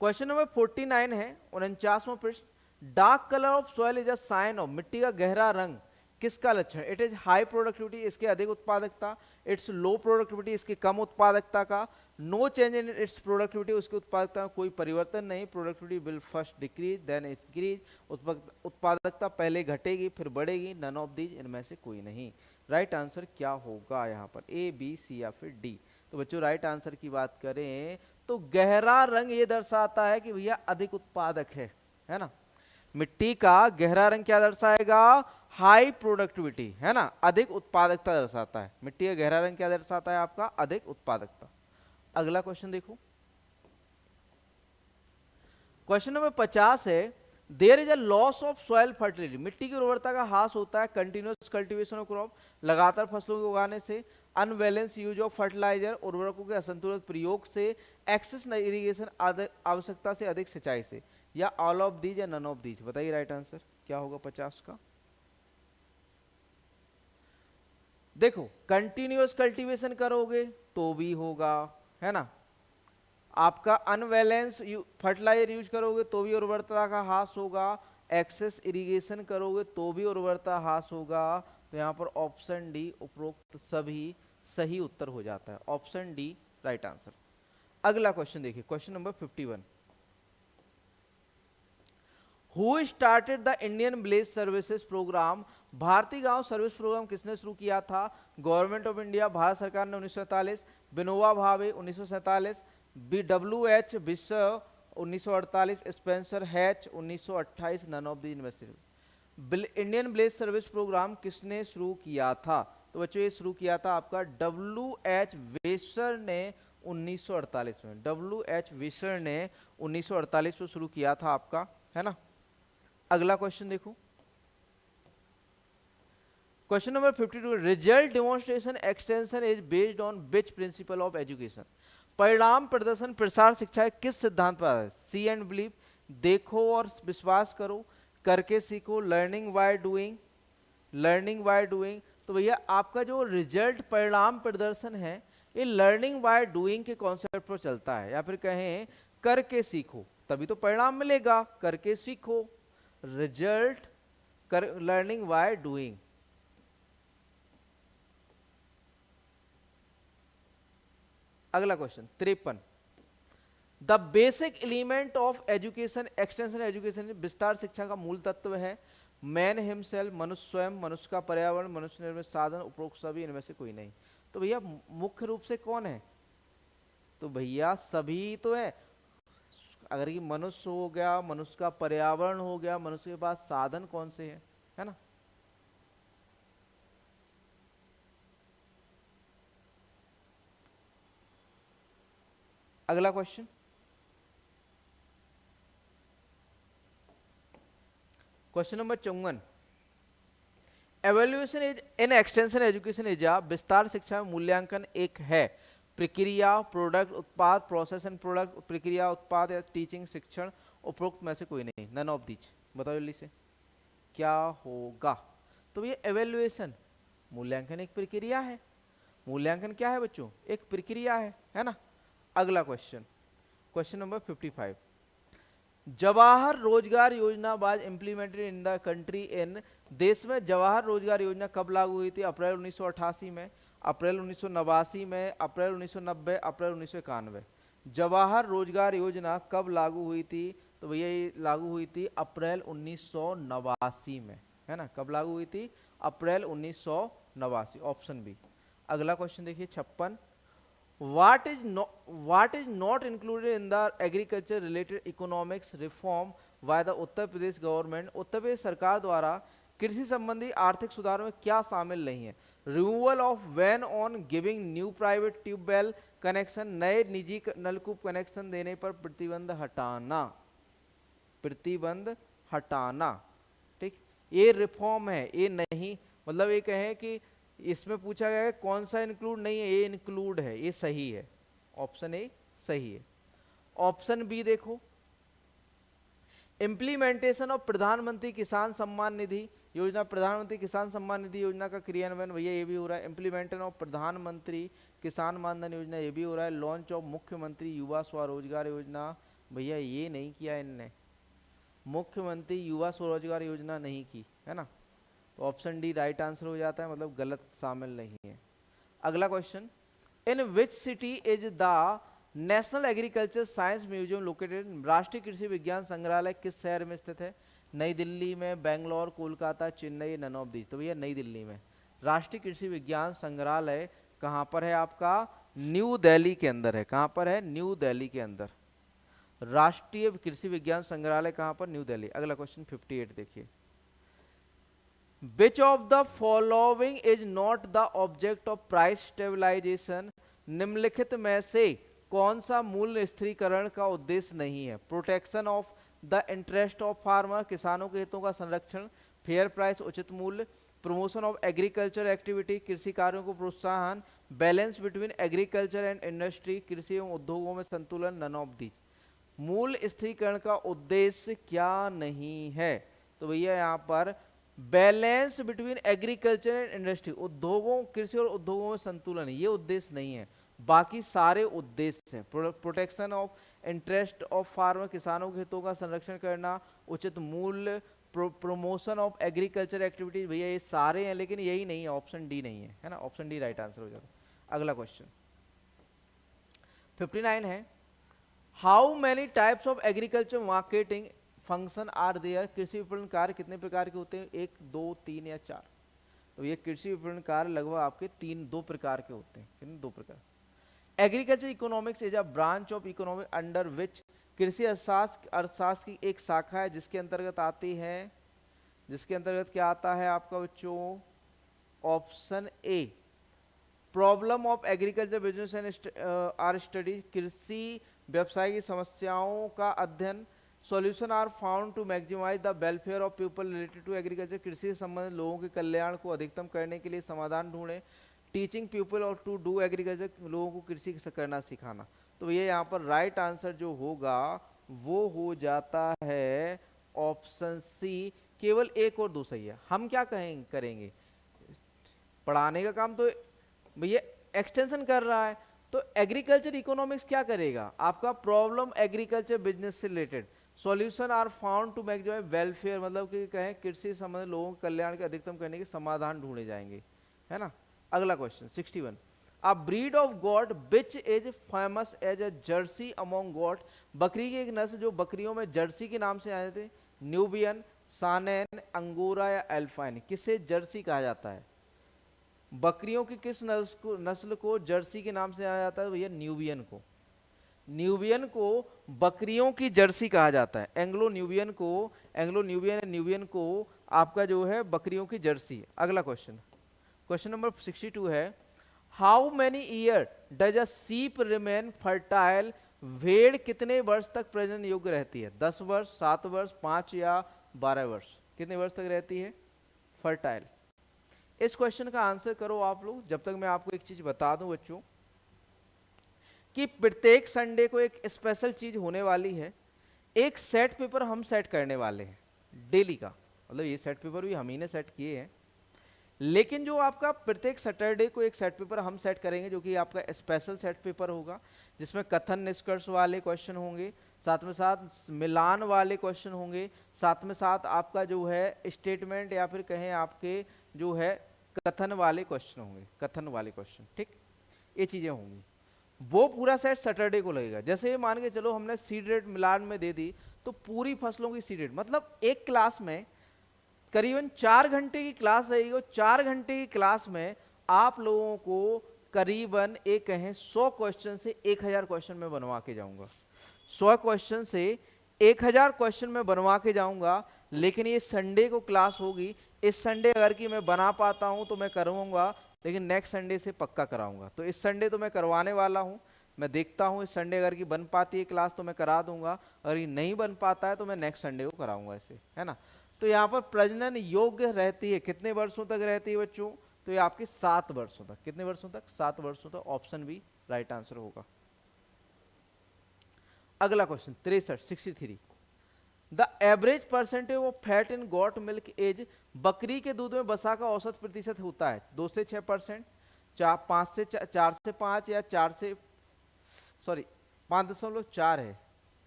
क्वेश्चन नंबर 49 है, 49वां प्रश्न। Dark colour of soil is a sign of, मिट्टी का गहरा रंग किसका लक्षण? इट इज हाई प्रोडक्टिविटी, इसके अधिक उत्पादकता, इट्स लो प्रोडक्टिविटी, इसकी कम उत्पादकता का, no change in its productivity, उसकी उत्पादकता में कोई परिवर्तन नहीं, productivity will first decrease then increase, उत्पादकता पहले घटेगी फिर बढ़ेगी, नन ऑफ दीज, इनमें से कोई नहीं। राइट आंसर क्या होगा यहाँ पर? ए, बी, सी या फिर डी? तो बच्चों राइट आंसर की बात करें तो गहरा रंग ये दर्शाता है कि भैया अधिक उत्पादक है ना। मिट्टी का गहरा रंग क्या दर्शाएगा? हाई प्रोडक्टिविटी, है ना, अधिक उत्पादकता दर्शाता है। मिट्टी का गहरा रंग क्या दर्शाता है? आपका अधिक उत्पादकता। अगला क्वेश्चन देखो, क्वेश्चन नंबर 50 है, there is a loss of soil fertility, मिट्टी की उर्वरता का ह्रास होता है कंटिन्यूअस कल्टीवेशन ऑफ क्रॉप, लगातार फसलों को उगाने से, अनबैलेंस यूज ऑफ फर्टिलाइजर, उर्वरकों के असंतुलित प्रयोग से, एक्सेस इरिगेशन आवश्यकता से अधिक सिंचाई से। या ऑल ऑफ दीज या नन ऑफ दीज? बताइए राइट आंसर क्या होगा 50 का। देखो कंटिन्यूअस कल्टीवेशन करोगे तो भी होगा, है ना। आपका अनबैलेंस फर्टिलाइजर यूज करोगे तो भी उर्वरता का ह्रास होगा, एक्सेस इरिगेशन करोगे तो भी उर्वरता ह्रास होगा। तो यहाँ पर ऑप्शन डी उपरोक्त सभी सही उत्तर हो जाता है, ऑप्शन डी राइट आंसर। अगला क्वेश्चन देखिए, question number 51। Who started the Indian village services programme? भारतीय गांव सर्विस प्रोग्राम किसने शुरू किया था? गवर्नमेंट ऑफ इंडिया, भारत सरकार ने 1947, विनोबा भावे 1947, BWH विश्व 1948, Spencer Hatch 1928, none of the investor. Indian village service programme किसने शुरू किया था? तो बच्चों ये शुरू किया था आपका WH विश्वर ने 1948 में। WH विश्वर ने 1948 में शुरू किया था आपका, है ना। अगला क्वेश्चन देखो, question number 52। Result demonstration extension is based on which principle of education? परिणाम प्रदर्शन प्रसार शिक्षा किस सिद्धांत पर है? सी एंड बिलीव, देखो और विश्वास करो, करके सीखो, learning by doing, learning by doing. तो भैया आपका जो रिजल्ट परिणाम प्रदर्शन है ये लर्निंग बाय डूइंग के कॉन्सेप्ट पर चलता है, या फिर कहें करके सीखो तभी तो परिणाम मिलेगा, करके सीखो, रिजल्ट कर लर्निंग बाय डूइंग। अगला question 53। The basic element of education extension education, विस्तार शिक्षा का मूल तत्व है मैन हिमसेल्फ, मनुष्य स्वयं, मनुष्य का पर्यावरण, मनुष्य निर्मित साधन, उपरोक्त सभी इनमें से कोई नहीं। तो भैया मुख्य रूप से कौन है? तो भैया सभी तो है। अगर ये मनुष्य हो गया, मनुष्य का पर्यावरण हो गया, मनुष्य के पास साधन कौन से हैं, है ना। अगला question, question number 54। Evaluation is in extension education is ah, विस्तार शिक्षा में मूल्यांकन एक है प्रक्रिया, प्रोडक्ट, उत्पाद, प्रोसेस एंड प्रोडक्ट, प्रक्रिया, उत्पाद या टीचिंग, शिक्षण, उपरोक्त में से कोई नहीं, नन ऑफ दीज। बताओ जल्दी से क्या होगा? तो ये एवेल्युएशन मूल्यांकन एक प्रक्रिया है। मूल्यांकन क्या है बच्चों? एक प्रक्रिया है ना। अगला क्वेश्चन, क्वेश्चन नंबर 55। जवाहर रोजगार योजना was implemented in the country in, देश में जवाहर रोजगार योजना कब लागू हुई थी? अप्रैल 1988 में, अप्रैल 1989 में, अप्रैल 1990, अप्रैल 1991। जवाहर रोजगार योजना कब लागू हुई थी? तो भैया ये लागू हुई थी अप्रैल 1989 में, है ना। कब लागू हुई थी? अप्रैल 1989, ऑप्शन बी। अगला क्वेश्चन देखिए 56। what is not included in the agriculture related economics reform by the Uttar Pradesh government? Uttar Pradesh सरकार द्वारा कृषि संबंधी आर्थिक सुधारों में क्या शामिल नहीं है? Removal of ban on giving new private tubewell connection, नए निजी नलकूप कनेक्शन देने पर प्रतिबंध हटाना, प्रतिबंध हटाना। ठीक, ये रिफॉर्म है, ये नहीं मतलब ये कहें कि इसमें पूछा गया है कौन सा इंक्लूड नहीं है, ये इंक्लूड है, ये सही है, ऑप्शन ए सही है। ऑप्शन बी देखो, इम्प्लीमेंटेशन ऑफ प्रधानमंत्री किसान सम्मान निधि योजना, प्रधानमंत्री किसान सम्मान निधि योजना का क्रियान्वयन, भैया ये भी हो रहा है। इम्प्लीमेंटेशन ऑफ प्रधानमंत्री किसान मानधन योजना, ये भी हो रहा है। लॉन्च ऑफ मुख्यमंत्री युवा स्वरोजगार योजना, भैया ये नहीं किया इनने, मुख्यमंत्री युवा स्वरोजगार योजना नहीं की, है ना। तो ऑप्शन डी राइट आंसर हो जाता है, मतलब गलत शामिल नहीं है। अगला question, in which city is the national agriculture science museum located? राष्ट्रीय कृषि विज्ञान संग्रहालय किस शहर में स्थित है? नई दिल्ली में, Bangalore, Kolkata, Chennai, none of these. तो भैया नई दिल्ली में। राष्ट्रीय कृषि विज्ञान संग्रहालय कहाँ पर है आपका? न्यू दिल्ली के अंदर है। कहाँ पर है? न्यू दिल्ली के अंदर। राष्ट्रीय कृषि विज्ञान संग्रहालय कहाँ पर? न्यू दिल्ली। अगला क्वेश्चन 58 देखिए, Which of the following is not the object of price stabilization? निम्नलिखित में से कौन सा मूल्य स्थिरीकरण का उद्देश्य नहीं है? Protection of the interest of farmer, किसानों के हितों का संरक्षण, फेयर प्राइस उचित मूल्य, प्रमोशन ऑफ एग्रीकल्चर एक्टिविटी, कृषि कार्यों को प्रोत्साहन, balance between agriculture and industry, कृषि एवं उद्योगों में संतुलन, नन ऑफ दीज। मूल स्थिरीकरण का उद्देश्य क्या नहीं है? तो भैया यहाँ पर balance between agriculture and industry, उद्योगों, कृषि और उद्योगों में संतुलन, ये उद्देश्य नहीं है। बाकी सारे उद्देश्य हैं। Protection of interest of farmer, किसानों के हितों का संरक्षण करना, उचित मूल्य, प्रमोशन ऑफ एग्रीकल्चर एक्टिविटीज, भैया ये सारे हैं, लेकिन यही नहीं है, ऑप्शन डी नहीं है ना, ऑप्शन डी राइट आंसर हो जाएगा। अगला क्वेश्चन 59 है, how many types of agriculture marketing function are there? कृषि विपणन कार्य कितने प्रकार के होते हैं? 1, 2, 3 या 4? तो ये कृषि विपणन कार्य लगभग आपके 2 प्रकार के होते हैं। कितने? 2 प्रकार। Agriculture economics is a branch of economic under which, कृषि अर्थशास्त्र की एक शाखा है जिसके अंतर्गत आती है, जिसके अंतर्गत क्या आता है आपका बच्चों? Option A, problem of agriculture business and are study, कृषि व्यवसाय की समस्याओं का अध्ययन, solution are found to maximise the welfare of people related to agriculture, कृषि से संबंधित लोगों के कल्याण को अधिकतम करने के लिए समाधान ढूंढें, टीचिंग पीपल और टू डू एग्रीकल्चर, लोगों को कृषि करना सिखाना। तो ये यहाँ पर राइट आंसर जो होगा वो हो जाता है ऑप्शन सी, केवल एक और 2 सही है। हम क्या करेंगे? पढ़ाने का काम तो भैया एक्सटेंशन कर रहा है, तो एग्रीकल्चर इकोनॉमिक्स क्या करेगा आपका? प्रॉब्लम एग्रीकल्चर बिजनेस से related, solution are found to maximise welfare, मतलब कि कहें कृषि से संबंधित लोगों के कल्याण के अधिकतम करने के समाधान ढूंढे जाएंगे, है ना। अगला question 61, a breed of goat which is famous as a Jersey among goat, बकरी की एक नस्ल जो बकरियों में जर्सी के नाम से आए थे, न्यूबियन, सानेन, अंगोरा या एल्फाइन, किसे जर्सी कहा जाता है? बकरियों की किस नस्ल को जर्सी के नाम से जाना जाता है? भैया न्यूबियन को। न्यूबियन को बकरियों की जर्सी कहा जाता है। एंग्लो न्यूबियन को आपका जो है बकरियों की जर्सी। अगला क्वेश्चन, क्वेश्चन नंबर 62 है, how many year does a सीप रिमेन फर्टाइल, भेड़ कितने वर्ष तक प्रजनन योग्य रहती है? 10 वर्ष, 7 वर्ष, 5 या 12 वर्ष? कितने वर्ष तक रहती है फर्टाइल? इस क्वेश्चन का आंसर करो आप लोग, जब तक मैं आपको एक चीज बता दूं बच्चों कि प्रत्येक संडे को एक स्पेशल चीज होने वाली है, एक सेट पेपर हम सेट करने वाले हैं डेली का, मतलब ये सेट पेपर भी हम ही ने सेट किए हैं, लेकिन जो आपका प्रत्येक सैटरडे को एक सेट पेपर हम सेट करेंगे जो कि आपका स्पेशल सेट पेपर होगा, जिसमें कथन निष्कर्ष वाले क्वेश्चन होंगे, साथ में साथ मिलान वाले क्वेश्चन होंगे, साथ में साथ आपका जो है स्टेटमेंट या फिर कहें आपके जो है कथन वाले क्वेश्चन होंगे, कथन वाले क्वेश्चन, ठीक, ये चीजें होंगी। वो पूरा सेट सैटरडे को लगेगा। जैसे मान के चलो हमने सीड रेट मिलान में दे दी, तो पूरी फसलों की सीड रेट, मतलब एक क्लास में करीबन 4 घंटे की क्लास रहेगी, और 4 घंटे की क्लास में आप लोगों को करीबन एक कहें 100 क्वेश्चन से 1000 क्वेश्चन में बनवा के जाऊंगा, 100 क्वेश्चन से 1000 क्वेश्चन में बनवा के जाऊंगा। लेकिन ये संडे को क्लास होगी, इस संडे अगर कि मैं बना पाता हूं तो मैं करवाऊंगा, लेकिन नेक्स्ट संडे से पक्का कराऊंगा। तो इस संडे तो मैं करवाने वाला हूं, मैं देखता हूं इस संडे अगर कि बन पाती है क्लास तो मैं करा दूंगा, अगर ये नहीं बन पाता है तो मैं नेक्स्ट संडे को कराऊंगा इसे, है ना। तो यहाँ पर प्रजनन योग्य रहती है, कितने वर्षों तक रहती है बच्चों? तो ये आपके 7 वर्षों तक। कितने वर्षों तक? 7 वर्षों तक। ऑप्शन बी राइट आंसर होगा। अगला question 63 the average percentage of fat in got milk is, बकरी के दूध में वसा का औसत प्रतिशत होता है 2 से 6%, 4 से 5 या 5.4 है,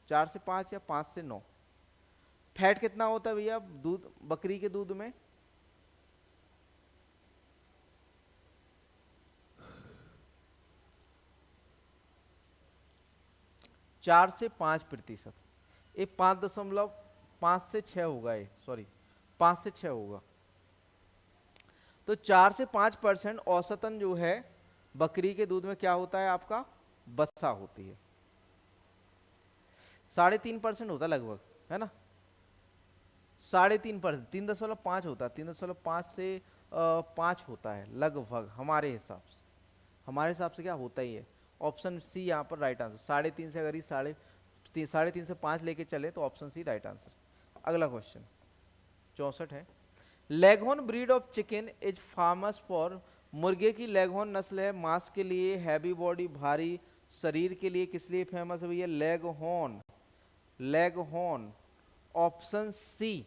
4 से 5 या 5 से 9। फैट कितना होता है भैया दूध, बकरी के दूध में? चार से 5%। ये 5.5 से 6 होगा, ये सॉरी 5 से 6 होगा। तो 4 से 5% औसतन जो है बकरी के दूध में क्या होता है आपका? वसा होती है। 3.5% होता है लगभग, है ना, 3.5%, 3.5 होता है, 3.5 से 5 होता है लगभग हमारे हिसाब से। हमारे हिसाब से क्या होता ही है। ऑप्शन सी यहाँ पर राइट आंसर। 3.5 से अगर ये 3.5 से 5 लेके चले तो ऑप्शन सी राइट आंसर। अगला क्वेश्चन 64 है, leghorn breed of chicken is famous for, मुर्गे की लेगहॉर्न नस्ल है मांस के लिए, हैवी बॉडी भारी शरीर के लिए, किस लिए फेमस है भैया? Leghorn Leghorn, option C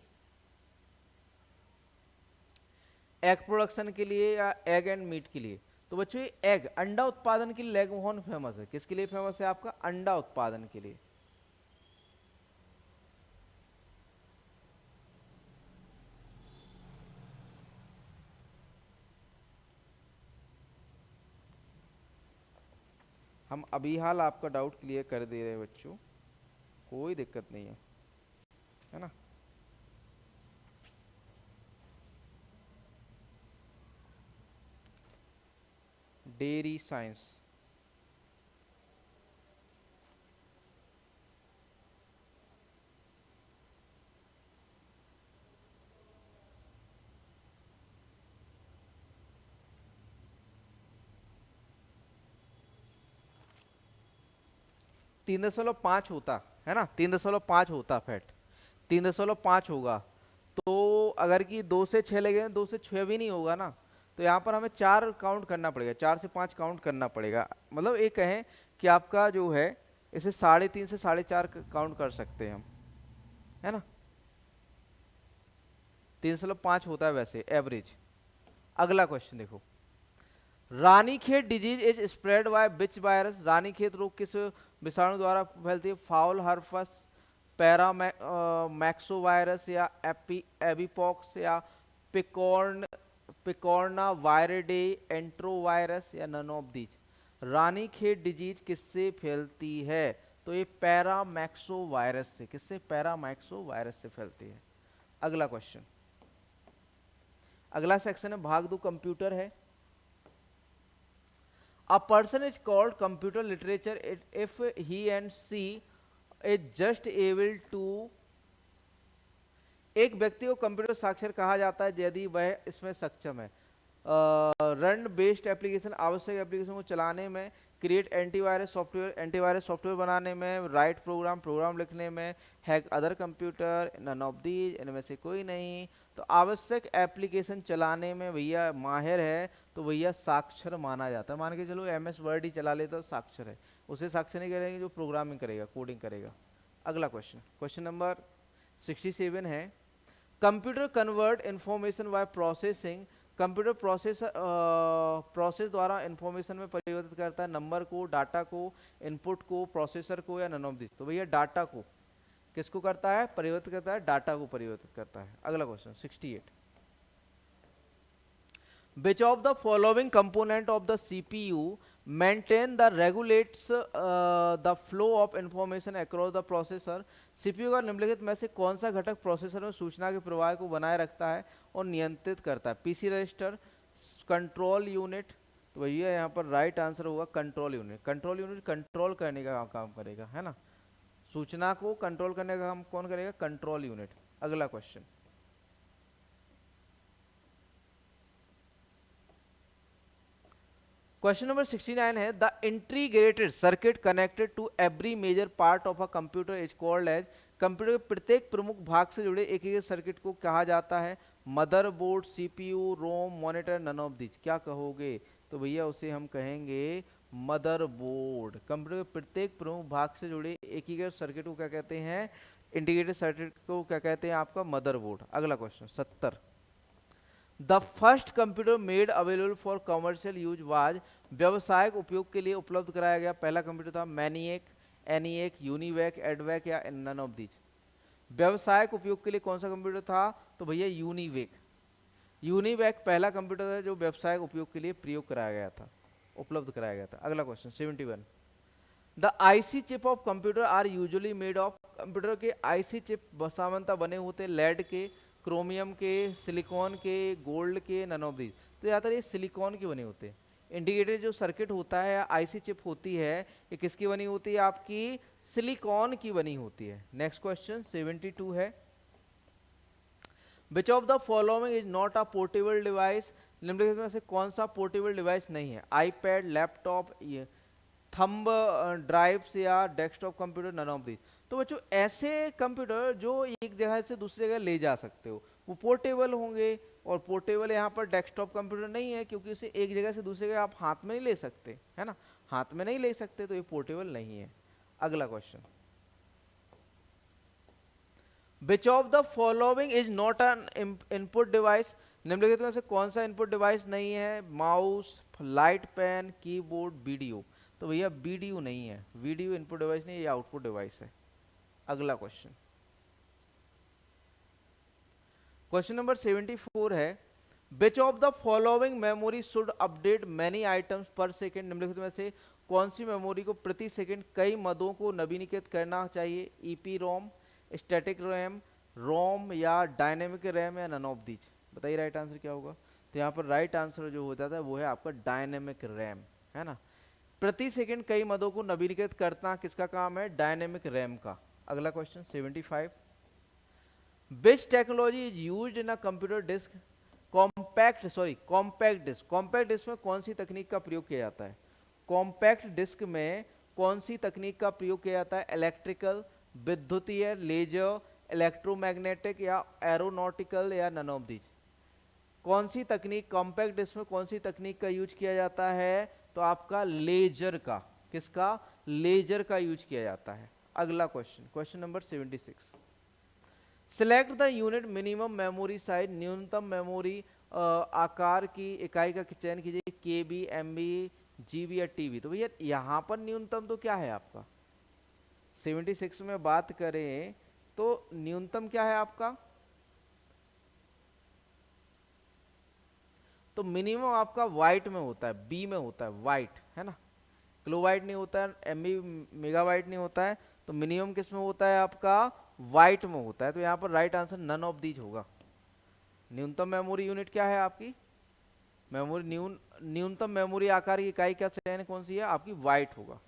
egg production के लिए या एग एंड मीट के लिए। तो बच्चों ये एग अंडा उत्पादन के लिए लेगहॉर्न फेमस है। किसके लिए फेमस है आपका? अंडा उत्पादन के लिए। हम अभी हाल आपका डाउट क्लियर कर दे रहे हैं बच्चों, कोई दिक्कत नहीं है ना। डेयरी साइंस, तीन दशमलव पांच होता है ना, 3.5 होता फैट, 3.5 होगा। तो अगर कि 2 से 6 लगे, 2 से 6 भी नहीं होगा ना, तो यहाँ पर हमें 4 काउंट करना पड़ेगा, 4 से 5 काउंट करना पड़ेगा। मतलब ये कहें कि आपका जो है इसे 3.5 से 4.5 काउंट कर सकते हैं हम, है ना। 3.5 होता है वैसे एवरेज। अगला क्वेश्चन देखो, Ranikhet disease is spread by which virus? Ranikhet रोग किस विषाणु द्वारा फैलती है? फाउल हर्पस, पैरामैक्सो वायरस, या एबीपॉक्स, या पिकॉर्न पिकॉर्ना वायरिडे, एंट्रोवायरस, या none of these. Ranikhet disease किससे फैलती है? तो ये पैरामैक्सो वायरस से। किससे? पैरामैक्सो वायरस से फैलती है। अगला क्वेश्चन, अगला सेक्शन है भाग दो कंप्यूटर है। A person is called computer literature if he and she is just able to, एक व्यक्ति को कंप्यूटर साक्षर कहा जाता है यदि वह इसमें सक्षम है। रन बेस्ड एप्लीकेशन, आवश्यक एप्लीकेशन को चलाने में, क्रिएट एंटीवायरस सॉफ्टवेयर बनाने में, राइट प्रोग्राम लिखने में, hack other computer, none of these, इनमें से कोई नहीं। तो आवश्यक एप्लीकेशन चलाने में भैया माहिर है तो भैया साक्षर माना जाता है। मान के चलो MS वर्ड ही चला लेता तो साक्षर है, उसे साक्षर नहीं करेंगे जो प्रोग्रामिंग करेगा, कोडिंग करेगा। अगला क्वेश्चन, क्वेश्चन नंबर 67 है, computer convert information bye processing, computer process द्वारा इंफॉर्मेशन में परिवर्तित करता है नंबर को, डाटा को, इनपुट को, प्रोसेसर को, या नन ऑफ दिस। तो भैया डाटा को किसको करता है? परिवर्तित करता है, डाटा को परिवर्तित करता है। अगला question 68, which of the following component of the CPU maintain the regulates the flow of information across the processor? CPU का निम्नलिखित में से कौन सा घटक प्रोसेसर में सूचना के प्रवाह को बनाए रखता है और नियंत्रित करता है? PC register, control unit. तो भैया यहाँ पर राइट आंसर होगा control unit. Control unit control करने का काम करेगा, है ना। सूचना को कंट्रोल करने का काम कौन करेगा? Control unit. अगला क्वेश्चन, क्वेश्चन नंबर 69 है, the integrated circuit connected to every major part of a computer is called as. Computer के प्रत्येक प्रमुख भाग से जुड़े एक एक सर्किट को कहा जाता है? Motherboard, CPU, ROM, monitor, none of this. क्या कहोगे? तो भैया उसे हम कहेंगे मदरबोर्ड। कंप्यूटर के प्रत्येक प्रमुख भाग से जुड़े एकीकृत सर्किट को क्या कहते हैं? इंटीग्रेटेड सर्किट को क्या कहते हैं? आपका मदरबोर्ड। अगला question 70, the first computer made available for commercial use was. व्यवसायिक उपयोग के लिए उपलब्ध कराया गया पहला कंप्यूटर था मैनिएक, एनिएक, यूनिवैक, एडवैक, या नन ऑफ दीज। व्यवसायिक उपयोग के लिए कौन सा कंप्यूटर था? तो भैया यूनिवैक। यूनिवैक पहला कंप्यूटर था जो व्यवसायिक उपयोग के लिए प्रयोग कराया गया था, उपलब्ध कराया गया था। अगला question 71, the IC chip of computer are usually made of. Computer के IC चिप सामान्यतः बने होते हैं लेड के, क्रोमियम के, सिलिकॉन के, गोल्ड के, नन ऑफ दीज। तो ज़्यादातर ये सिलिकॉन के बने होते हैं। इंटीग्रेटेड जो सर्किट होता है या IC चिप होती है ये किसकी बनी होती है? आपकी सिलिकॉन की बनी होती है। नेक्स्ट क्वेश्चन 72 है, which of the following is not a portable device. निम्नलिखित में से कौन सा पोर्टेबल डिवाइस नहीं है? आईपैड, लैपटॉप, थंब ड्राइव्स, या desktop computer, none of these. तो बच्चों ऐसे कंप्यूटर जो एक जगह से दूसरी जगह ले जा सकते हो वो पोर्टेबल होंगे, और पोर्टेबल यहाँ पर डेस्कटॉप कंप्यूटर नहीं है क्योंकि उसे एक जगह से दूसरी जगह आप हाथ में नहीं ले सकते, है ना, हाथ में नहीं ले सकते, तो ये पोर्टेबल नहीं है। अगला question which of the following is not an input device, निम्नलिखित में से कौन सा इनपुट डिवाइस नहीं है? Mouse, light pen, keyboard, video. तो भैया वीडियो नहीं है, वीडियो इनपुट डिवाइस नहीं है, ये आउटपुट डिवाइस है। अगला क्वेश्चन, क्वेश्चन नंबर 74 है, which of the following memory should update many items पर सेकेंड, निम्नलिखित में से कौन सी मेमोरी को प्रति सेकंड कई मदों को नवीनीकृत करना चाहिए? ईपी रोम, स्टैटिक रैम, रोम या डायनेमिक रैम या नन ऑफ दीज? बताइए राइट आंसर क्या होगा। तो यहाँ पर राइट आंसर जो हो जाता है वो है आपका डायनेमिक रैम, है ना। प्रति सेकंड कई मदों को नवीनीकृत करना किसका काम है? डायनेमिक रैम का। अगला question 75, which technology is used in a computer disk compact disk, compact disk में कौन सी तकनीक का प्रयोग किया जाता है? कॉम्पैक्ट डिस्क में कौन सी तकनीक का प्रयोग किया जाता है? इलेक्ट्रिकल, विद्युतीय, लेजर, इलेक्ट्रोमैग्नेटिक या एरोनॉटिकल या नन ऑफ दीज? कौन सी तकनीक, कॉम्पैक्ट डिस्क में कौन सी तकनीक का यूज किया जाता है? तो आपका लेजर का। किसका? लेजर का यूज किया जाता है। अगला question, question number 76, select the unit minimum memory size, न्यूनतम मेमोरी आकार की इकाई का चयन कीजिए, केबी, एमबी, जीबी या टीबी। तो भैया यहाँ पर न्यूनतम तो क्या है आपका? 76 में बात करें तो न्यूनतम क्या है आपका? तो मिनिमम आपका वाइट में होता है, बी में होता है, वाइट, है ना। किलोवाइट नहीं होता है, एमबी मेगावाइट नहीं होता है। तो मिनिमम किस में होता है आपका? वाइट में होता है। तो यहाँ पर right answer none of these होगा। न्यूनतम मेमोरी यूनिट क्या है आपकी? मेमोरी न्यूनतम मेमोरी आकार की इकाई का चयन कौन सी है आपकी? वाइट होगा,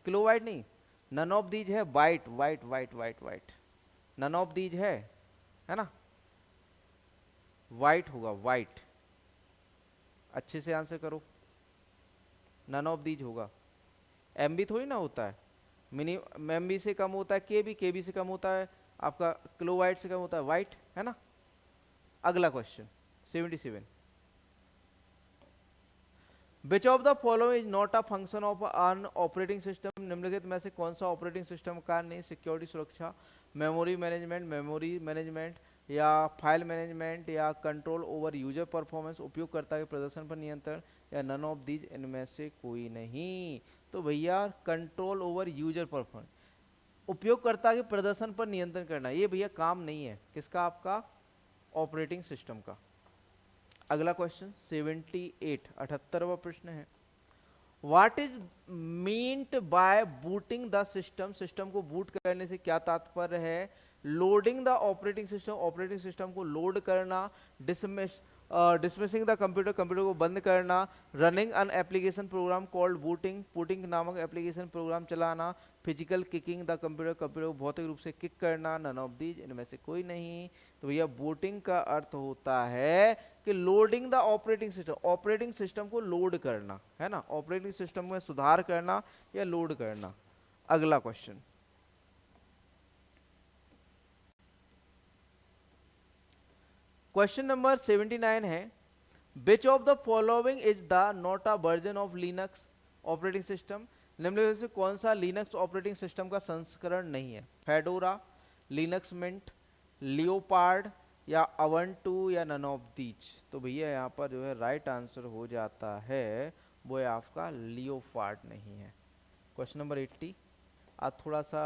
किलोवाइट नहीं। नन ऑफ दीज है byte, byte byte byte byte, none of these है ना, वाइट होगा, वाइट। अच्छे से आंसर करो, नन ऑफ दीज होगा। एमबी थोड़ी ना होता है, मिनिमम एमबी से कम होता है केबी, केबी से कम होता है आपका किलोवाइट से कम होता है वाइट, है ना। अगला question 77, which of the following is not a function of an operating system, निम्नलिखित में से कौन सा ऑपरेटिंग सिस्टम का नहीं? सिक्योरिटी सुरक्षा, मेमोरी मैनेजमेंट या फाइल मैनेजमेंट या कंट्रोल ओवर यूजर परफॉर्मेंस, उपयोगकर्ता के प्रदर्शन पर नियंत्रण या नन ऑफ दीज इनमें से कोई नहीं। तो भैया कंट्रोल ओवर यूजर परफॉर्मेंस, उपयोगकर्ता के प्रदर्शन पर नियंत्रण करना, ये भैया काम नहीं है किसका? आपका ऑपरेटिंग सिस्टम का। अगला क्वेश्चन 78, 78वां प्रश्न है, what is meant by booting the system, system को बूट करने से क्या तात्पर्य है? Loading the operating system, operating system को लोड करना, डिसमिसिंग द कंप्यूटर, कंप्यूटर को बंद करना, running an application program called booting, booting नामक एप्लीकेशन प्रोग्राम चलाना, physical kicking the computer, computer को भौतिक रूप से किक करना, नन ऑफ दीज इनमें से कोई नहीं। तो भैया बूटिंग का अर्थ होता है कि loading the operating system, operating system को लोड करना, है ना, ऑपरेटिंग सिस्टम में सुधार करना या लोड करना। अगला क्वेश्चन, क्वेश्चन नंबर 79 है, which of the following is the not a version of Linux operating system, निम्नलिखित से कौन सा लिनक्स ऑपरेटिंग सिस्टम का संस्करण नहीं है? फेडोरा, लिनक्स मिंट, लियोपार्ड या अवंटू या नन ऑफ दीज? तो भैया यहाँ पर जो है राइट आंसर हो जाता है वो है आपका लियोपार्ड नहीं है। क्वेश्चन नंबर 80, आज थोड़ा सा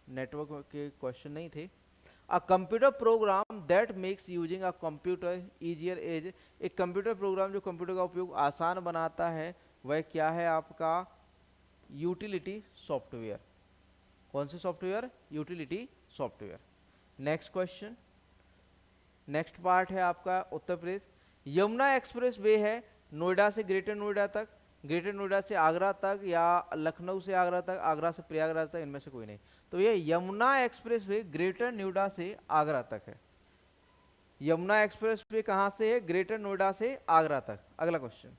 नेटवर्क के क्वेश्चन नहीं थे। A computer program that makes using a computer easier as, एक कंप्यूटर प्रोग्राम जो कंप्यूटर का उपयोग आसान बनाता है वह क्या है आपका? Utility software. कौन से software? Utility software. Next question, next part है आपका उत्तर प्रदेश, यमुना एक्सप्रेस वे है नोएडा से ग्रेटर नोएडा तक, ग्रेटर नोएडा से आगरा तक या लखनऊ से आगरा तक, आगरा से प्रयागराज तक, इनमें से कोई नहीं। तो ये Yamuna express way greater Noida से आगरा तक है। यमुना एक्सप्रेस वे कहां से है? ग्रेटर नोएडा से आगरा तक। अगला क्वेश्चन,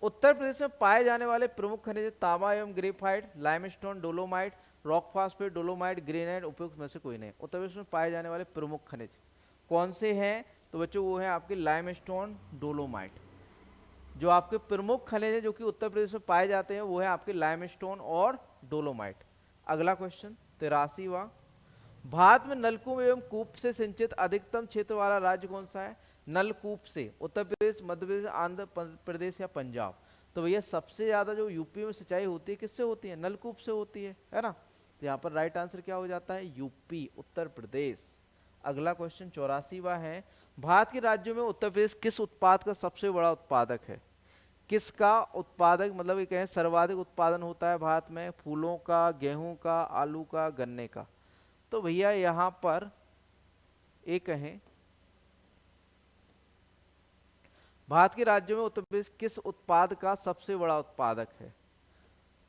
उत्तर प्रदेश में पाए जाने वाले प्रमुख खनिज तांबा एवं graphite, limestone, dolomite, rock phosphate, dolomite, granite, उपयुक्त में से कोई नहीं। उत्तर प्रदेश में पाए जाने वाले प्रमुख खनिज कौन से हैं? तो बच्चों वो है आपके लाइमस्टोन, डोलोमाइट। जो आपके प्रमुख खनिज है जो कि उत्तर प्रदेश में पाए जाते हैं वो है आपके लाइमस्टोन और डोलोमाइट। अगला क्वेश्चन 83वां, भारत में नलकूप एवं कूप से सिंचित अधिकतम क्षेत्र वाला राज्य कौन सा है? नलकूप से उत्तर प्रदेश, मध्य प्रदेश, आंध्र प्रदेश या पंजाब? तो भैया सबसे ज्यादा जो यूपी में सिंचाई होती है किससे होती है? नलकूप से होती है ना। तो यहाँ पर राइट आंसर क्या हो जाता है? यूपी, उत्तर प्रदेश। अगला क्वेश्चन 84वां है, भारत के राज्यों में उत्तर प्रदेश किस उत्पाद का सबसे बड़ा उत्पादक है? किसका उत्पादक, मतलब ये कहें सर्वाधिक उत्पादन होता है भारत में? फूलों का, गेहूं का, आलू का, गन्ने का? तो भैया यहां पर एक कहें भारत के राज्यों में उत्तर प्रदेश किस उत्पाद का सबसे बड़ा उत्पादक है?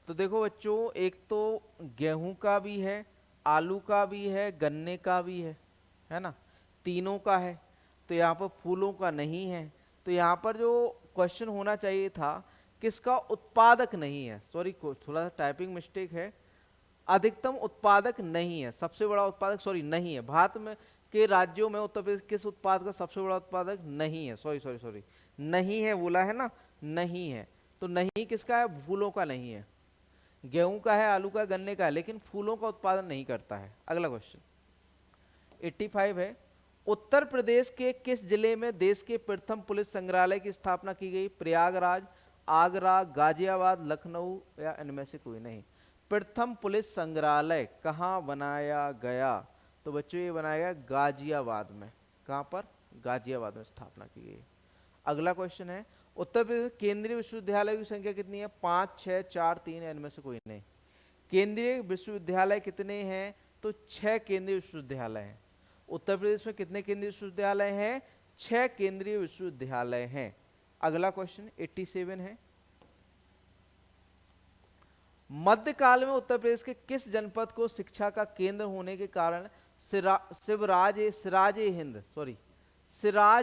तो देखो बच्चों, एक तो गेहूं का भी है, आलू का भी है, गन्ने का भी है ना, तीनों का है। तो यहाँ पर फूलों का नहीं है। तो यहाँ पर जो क्वेश्चन होना चाहिए था, किसका उत्पादक नहीं है, सॉरी थोड़ा सा टाइपिंग मिस्टेक है, अधिकतम उत्पादक नहीं है, सबसे बड़ा उत्पादक सॉरी नहीं है। भारत में के राज्यों में उत्तर प्रदेश किस उत्पाद का सबसे बड़ा उत्पादक नहीं है? सॉरी सॉरी सॉरी, नहीं है बोला है ना, नहीं है। तो नहीं किसका है? फूलों का नहीं है। गेहूं का है, आलू का, गन्ने का है, लेकिन फूलों का उत्पादन नहीं करता है। अगला क्वेश्चन 85 है, उत्तर प्रदेश के किस जिले में देश के प्रथम पुलिस संग्रहालय की स्थापना की गई? प्रयागराज, आगरा, गाजियाबाद, लखनऊ या इनमें से कोई नहीं? प्रथम पुलिस संग्रहालय कहाँ बनाया गया? तो बच्चों ये बनाया गया गाजियाबाद में। कहाँ पर? गाजियाबाद में स्थापना की गई। अगला क्वेश्चन है, उत्तर प्रदेश केंद्रीय विश्वविद्यालय की संख्या कितनी है? 5, 6, 4, 3 या इनमें से कोई नहीं? केंद्रीय विश्वविद्यालय कितने हैं? तो 6 केंद्रीय विश्वविद्यालय हैं। उत्तर प्रदेश में कितने केंद्रीय विश्वविद्यालय हैं? 6 केंद्रीय विश्वविद्यालय हैं। अगला क्वेश्चन 87 है, मध्यकाल में उत्तर प्रदेश के किस जनपद को शिक्षा का केंद्र होने के कारण सिराज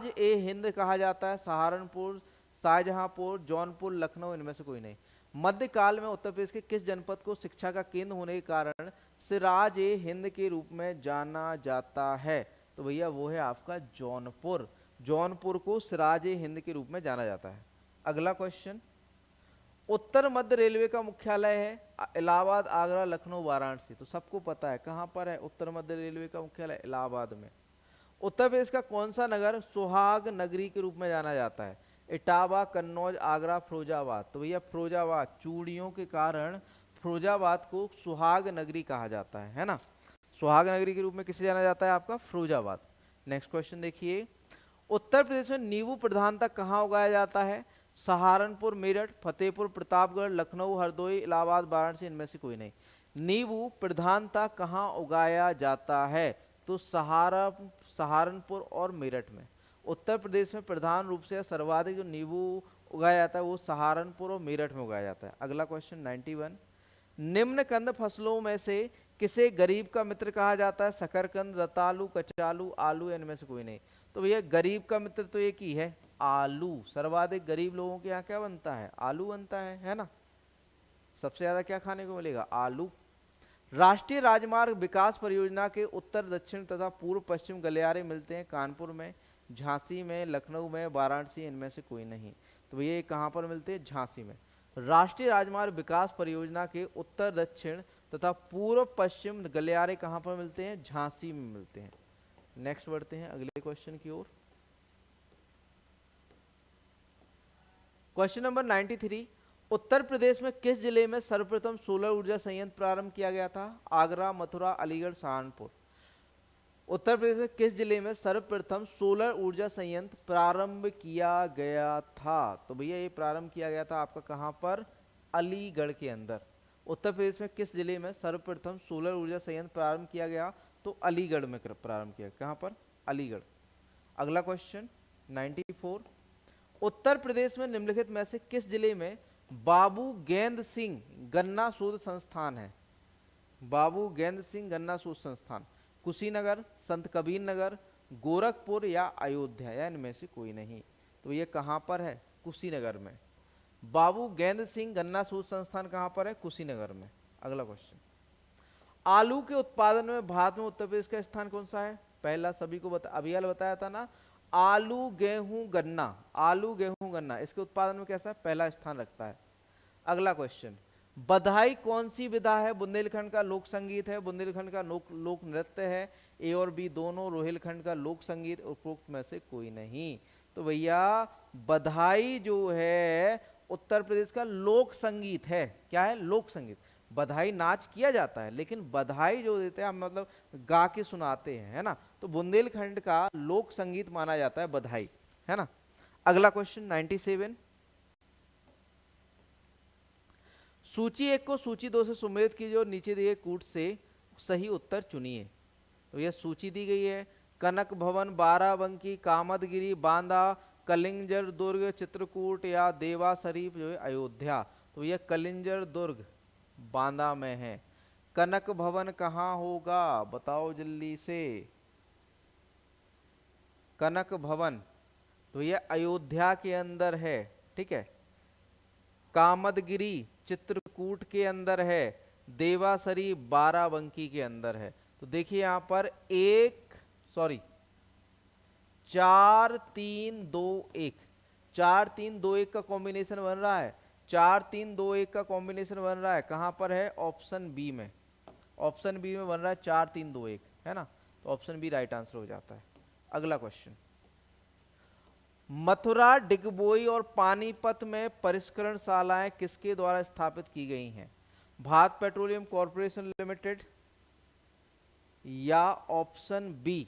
ए हिंद कहा जाता है? सहारनपुर, शाहजहांपुर, जौनपुर, लखनऊ, इनमें से कोई नहीं? मध्यकाल में उत्तर प्रदेश के किस जनपद को शिक्षा का केंद्र होने के कारण सिराज ए हिंद के रूप में जाना जाता है? तो भैया वो है आपका जौनपुर। जौनपुर को सिराज ए हिंद के रूप में जाना जाता है। अगला क्वेश्चन, उत्तर मध्य रेलवे का मुख्यालय है इलाहाबाद, आगरा, लखनऊ, वाराणसी? तो सबको पता है कहां पर है उत्तर मध्य रेलवे का मुख्यालय? इलाहाबाद में। उत्तर प्रदेश का कौन सा नगर सुहाग नगरी के रूप में जाना जाता है? इटावा, कन्नौज, आगरा, फिरोजाबाद? तो भैया फिरोजाबाद, चूड़ियों के कारण फिरोजाबाद को सुहाग नगरी कहा जाता है ना। सुहाग नगरी के रूप में किसे जाना जाता है? आपका फिरोजाबाद। नेक्स्ट क्वेश्चन देखिए, उत्तर प्रदेश में नींबू प्रधानता कहाँ उगाया जाता है? सहारनपुर, मेरठ, फतेहपुर, प्रतापगढ़, लखनऊ, हरदोई, इलाहाबाद, वाराणसी, इनमें से कोई नहीं? नींबू प्रधानता कहाँ उगाया जाता है? तो सहारनपुर और मेरठ में। उत्तर प्रदेश में प्रधान रूप से सर्वाधिक जो नींबू उगाया जाता है वो सहारनपुर और मेरठ में उगाया जाता है। अगला क्वेश्चन 91, निम्न कंद फसलों में से किसे गरीब का मित्र कहा जाता है? शकरकंद, रतालू, कचालू, आलू, इनमें से कोई नहीं? तो भैया गरीब का मित्र तो एक ही है, आलू। सर्वाधिक गरीब लोगों के यहाँ क्या बनता है? आलू बनता है ना। सबसे ज्यादा क्या खाने को मिलेगा? आलू। राष्ट्रीय राजमार्ग विकास परियोजना के उत्तर, दक्षिण तथा पूर्व पश्चिम गलियारे मिलते हैं कानपुर में, झांसी में, लखनऊ में, वाराणसी, इनमें से कोई नहीं? तो भैया ये कहाँ पर मिलते हैं? झांसी में। राष्ट्रीय राजमार्ग विकास परियोजना के उत्तर, दक्षिण तथा पूर्व पश्चिम गलियारे कहाँ पर मिलते हैं? झांसी में मिलते हैं। नेक्स्ट बढ़ते हैं अगले क्वेश्चन की ओर। क्वेश्चन नंबर 93, उत्तर प्रदेश में किस जिले में सर्वप्रथम सोलर ऊर्जा संयंत्र प्रारंभ किया गया था? आगरा, मथुरा, अलीगढ़, सहारनपुर? उत्तर प्रदेश में किस जिले में सर्वप्रथम सोलर ऊर्जा संयंत्र प्रारंभ किया गया था? तो भैया ये प्रारंभ किया गया था आपका कहां पर? अलीगढ़ के अंदर। उत्तर प्रदेश में किस जिले में सर्वप्रथम सोलर ऊर्जा संयंत्र प्रारंभ किया गया? तो अलीगढ़ में प्रारंभ किया। कहां पर? अलीगढ़। अगला क्वेश्चन 94, उत्तर प्रदेश में निम्नलिखित में से किस जिले में बाबू गेंद सिंह गन्ना शोध संस्थान है? बाबू गेंद सिंह गन्ना शोध संस्थान? कुशीनगर, संत कबीर नगर, गोरखपुर या अयोध्या, या इनमें से कोई नहीं? तो ये कहां पर है? कुशीनगर में। बाबू गेंद सिंह गन्ना शोध संस्थान कहां पर है? कुशीनगर में। अगला क्वेश्चन, आलू के उत्पादन में भारत में उत्तर प्रदेश का स्थान कौन सा है? पहला सभी को अभी बताया था ना, आलू, गेहूं, गन्ना। आलू, गेहूं, गन्ना, इसके उत्पादन में कैसा है? पहला स्थान रखता है। अगला क्वेश्चन, बधाई कौन सी विधा है? बुंदेलखंड का लोक संगीत है, बुंदेलखंड का लोक नृत्य है, ए और बी दोनों। रोहिलखंड का लोक संगीत, उपरोक्त में से कोई नहीं। तो भैया बधाई जो है उत्तर प्रदेश का लोक संगीत है। क्या है? लोक संगीत। बधाई नाच किया जाता है, लेकिन बधाई जो देते हैं हम मतलब गा के सुनाते हैं, है ना। तो बुंदेलखंड का लोक संगीत माना जाता है बधाई, है ना। अगला क्वेश्चन 97। सूची 1 को सूची 2 से सुमेलित कीजिए और नीचे दिए कूट से सही उत्तर चुनिए। तो यह सूची दी गई है। कनक भवन, बाराबंकी, कामदगिरी, बांदा, कलिंजर दुर्ग, चित्रकूट या देवा शरीफ जो है अयोध्या। तो यह कलिंजर दुर्ग बांदा में है। कनक भवन कहाँ होगा? बताओ जल्दी से। कनक भवन तो यह अयोध्या के अंदर है, ठीक है। कामदगिरी चित्रकूट के अंदर है। देवासरी बाराबंकी के अंदर है। तो देखिए यहां पर 4 3 2 1 4 3 2 1 का कॉम्बिनेशन बन रहा है। 4 3 2 1 का कॉम्बिनेशन बन रहा है। कहां पर है? ऑप्शन बी में। ऑप्शन बी में बन रहा है 4 3 2 1, है ना। तो ऑप्शन बी राइट आंसर हो जाता है। अगला क्वेश्चन, मथुरा, डिगबोई और पानीपत में परिष्करण शालाएं किसके द्वारा स्थापित की गई हैं? भारत पेट्रोलियम कॉर्पोरेशन लिमिटेड या ऑप्शन बी।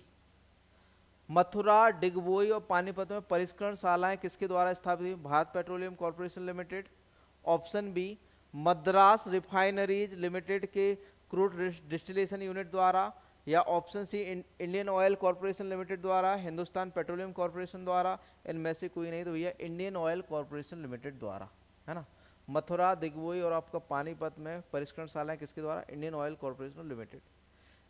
मथुरा, डिगबोई और पानीपत में परिष्करण शालाएं किसके द्वारा स्थापित हुई? Bharat Petroleum Corporation Limited. Option B, Madras refineries limited के क्रूड डिस्टिलेशन यूनिट द्वारा, या option C Indian Oil Corporation Limited द्वारा, हिंदुस्तान पेट्रोलियम कॉर्पोरेशन द्वारा। इनमें से कोई नहीं। तो भैया इंडियन ऑयल कॉर्पोरेशन लिमिटेड द्वारा, है ना। मथुरा, दिग्बोई और आपका पानीपत में परिष्करण शालाएं किसके द्वारा? Indian Oil Corporation limited.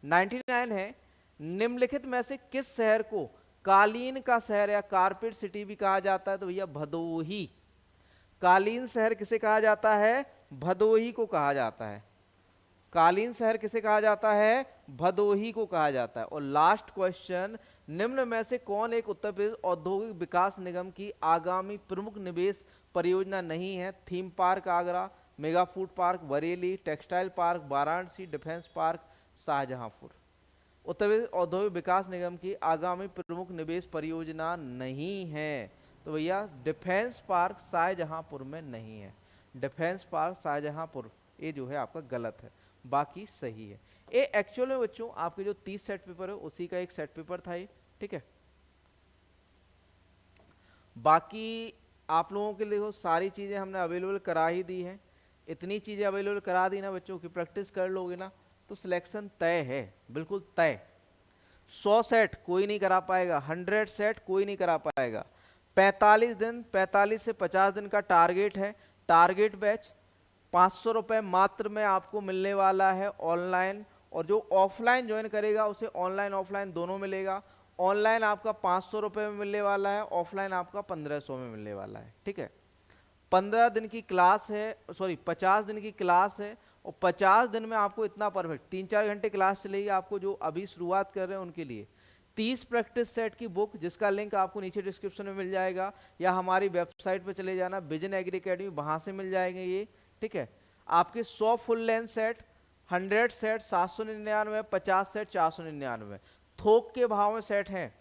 99 है, निम्नलिखित में से किस शहर को कालीन का शहर या कारपेट सिटी भी कहा जाता है? तो भैया भदोही। कालीन शहर किसे कहा जाता है? भदोही को कहा जाता है। कालीन शहर किसे कहा जाता है? भदोही को कहा जाता है। और लास्ट क्वेश्चन, निम्न में से कौन एक उत्तर प्रदेश औद्योगिक विकास निगम की आगामी प्रमुख निवेश परियोजना नहीं है? Theme park Agra, mega food park Bareilly, textile park Varanasi, defence park Shahjahanpur. Uttar Pradesh औद्योगिक विकास निगम की आगामी प्रमुख निवेश परियोजना नहीं है। तो भैया डिफेंस पार्क शाहजहांपुर में नहीं है। डिफेंस पार्क शाहजहांपुर ये जो है आपका गलत है, बाकी सही है। ये एक्चुअल में बच्चों आपके जो 30 सेट पेपर है उसी का एक सेट पेपर था ये, ठीक है। बाकी आप लोगों के लिए सारी चीजें हमने अवेलेबल करा ही दी है। इतनी चीजें अवेलेबल करा दी ना बच्चों की प्रैक्टिस कर लोगे ना तो सिलेक्शन तय है, बिल्कुल तय। 100 सेट कोई नहीं करा पाएगा, 100 सेट कोई नहीं करा पाएगा। 45 दिन, 45 से 50 दिन का टारगेट है। टारगेट बैच 500 रुपए मात्र में आपको मिलने वाला है ऑनलाइन, और जो ऑफलाइन ज्वाइन करेगा उसे ऑनलाइन ऑफलाइन दोनों मिलेगा। ऑनलाइन आपका 500 रुपए में मिलने वाला है, ऑफलाइन आपका 1500 में मिलने वाला है, ठीक है। 15 दिन की क्लास है, 50 दिन की क्लास है, और 50 दिन में आपको इतना परफेक्ट 3-4 घंटे क्लास चलेगी आपको, जो अभी शुरुआत कर रहे हैं उनके लिए। 30 प्रैक्टिस सेट की बुक जिसका लिंक आपको नीचे डिस्क्रिप्शन में मिल जाएगा, या हमारी वेबसाइट पे चले जाना विजन एग्री अकेडमी, वहां से मिल जाएंगे ये, ठीक है। आपके 100 full length set, 100 set 799, 50 set 499। थोक के भाव में सेट हैं,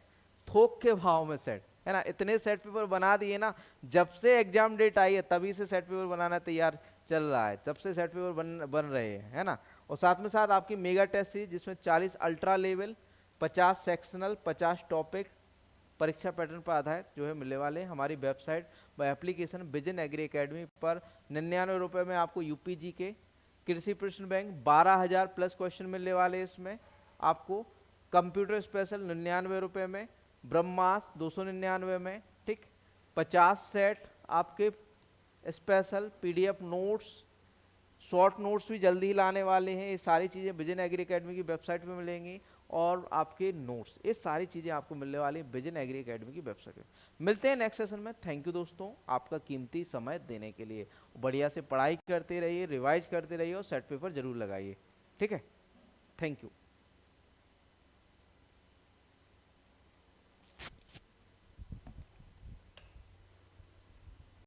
थोक के भाव में सेट है ना। इतने सेट पेपर बना दिए ना, जब से एग्जाम डेट आई है तभी से सेट पेपर बनाना तैयार चल रहा है, तब से सेट पेपर बन रहे हैं, है ना। और साथ में साथ आपकी मेगा टेस्ट सीरीज जिसमें 40 अल्ट्रा लेवल, 50 सेक्शनल, 50 टॉपिक परीक्षा पैटर्न पर आधारित जो है मिलने वाले हैं। हमारी वेबसाइट व एप्लीकेशन विजन एग्री अकेडमी पर 99 रुपये में आपको यूपीजी के कृषि प्रश्न बैंक 12,000 प्लस क्वेश्चन मिलने वाले। इसमें आपको कंप्यूटर स्पेशल 99 रुपये में, ब्रह्मास्त्र 299 में, ठीक। 50 सेट आपके special PDF notes, short notes भी जल्दी ही लाने वाले हैं। ये सारी चीज़ें विजन एग्री अकेडमी की वेबसाइट पे मिलेंगी, और आपके नोट्स, ये सारी चीज़ें आपको मिलने वाली हैं विजन एग्री अकेडमी की वेबसाइट पे। मिलते हैं नेक्स्ट सेशन में। थैंक यू दोस्तों आपका कीमती समय देने के लिए। बढ़िया से पढ़ाई करते रहिए, रिवाइज करते रहिए और सेट पेपर जरूर लगाइए, ठीक है। Thank you.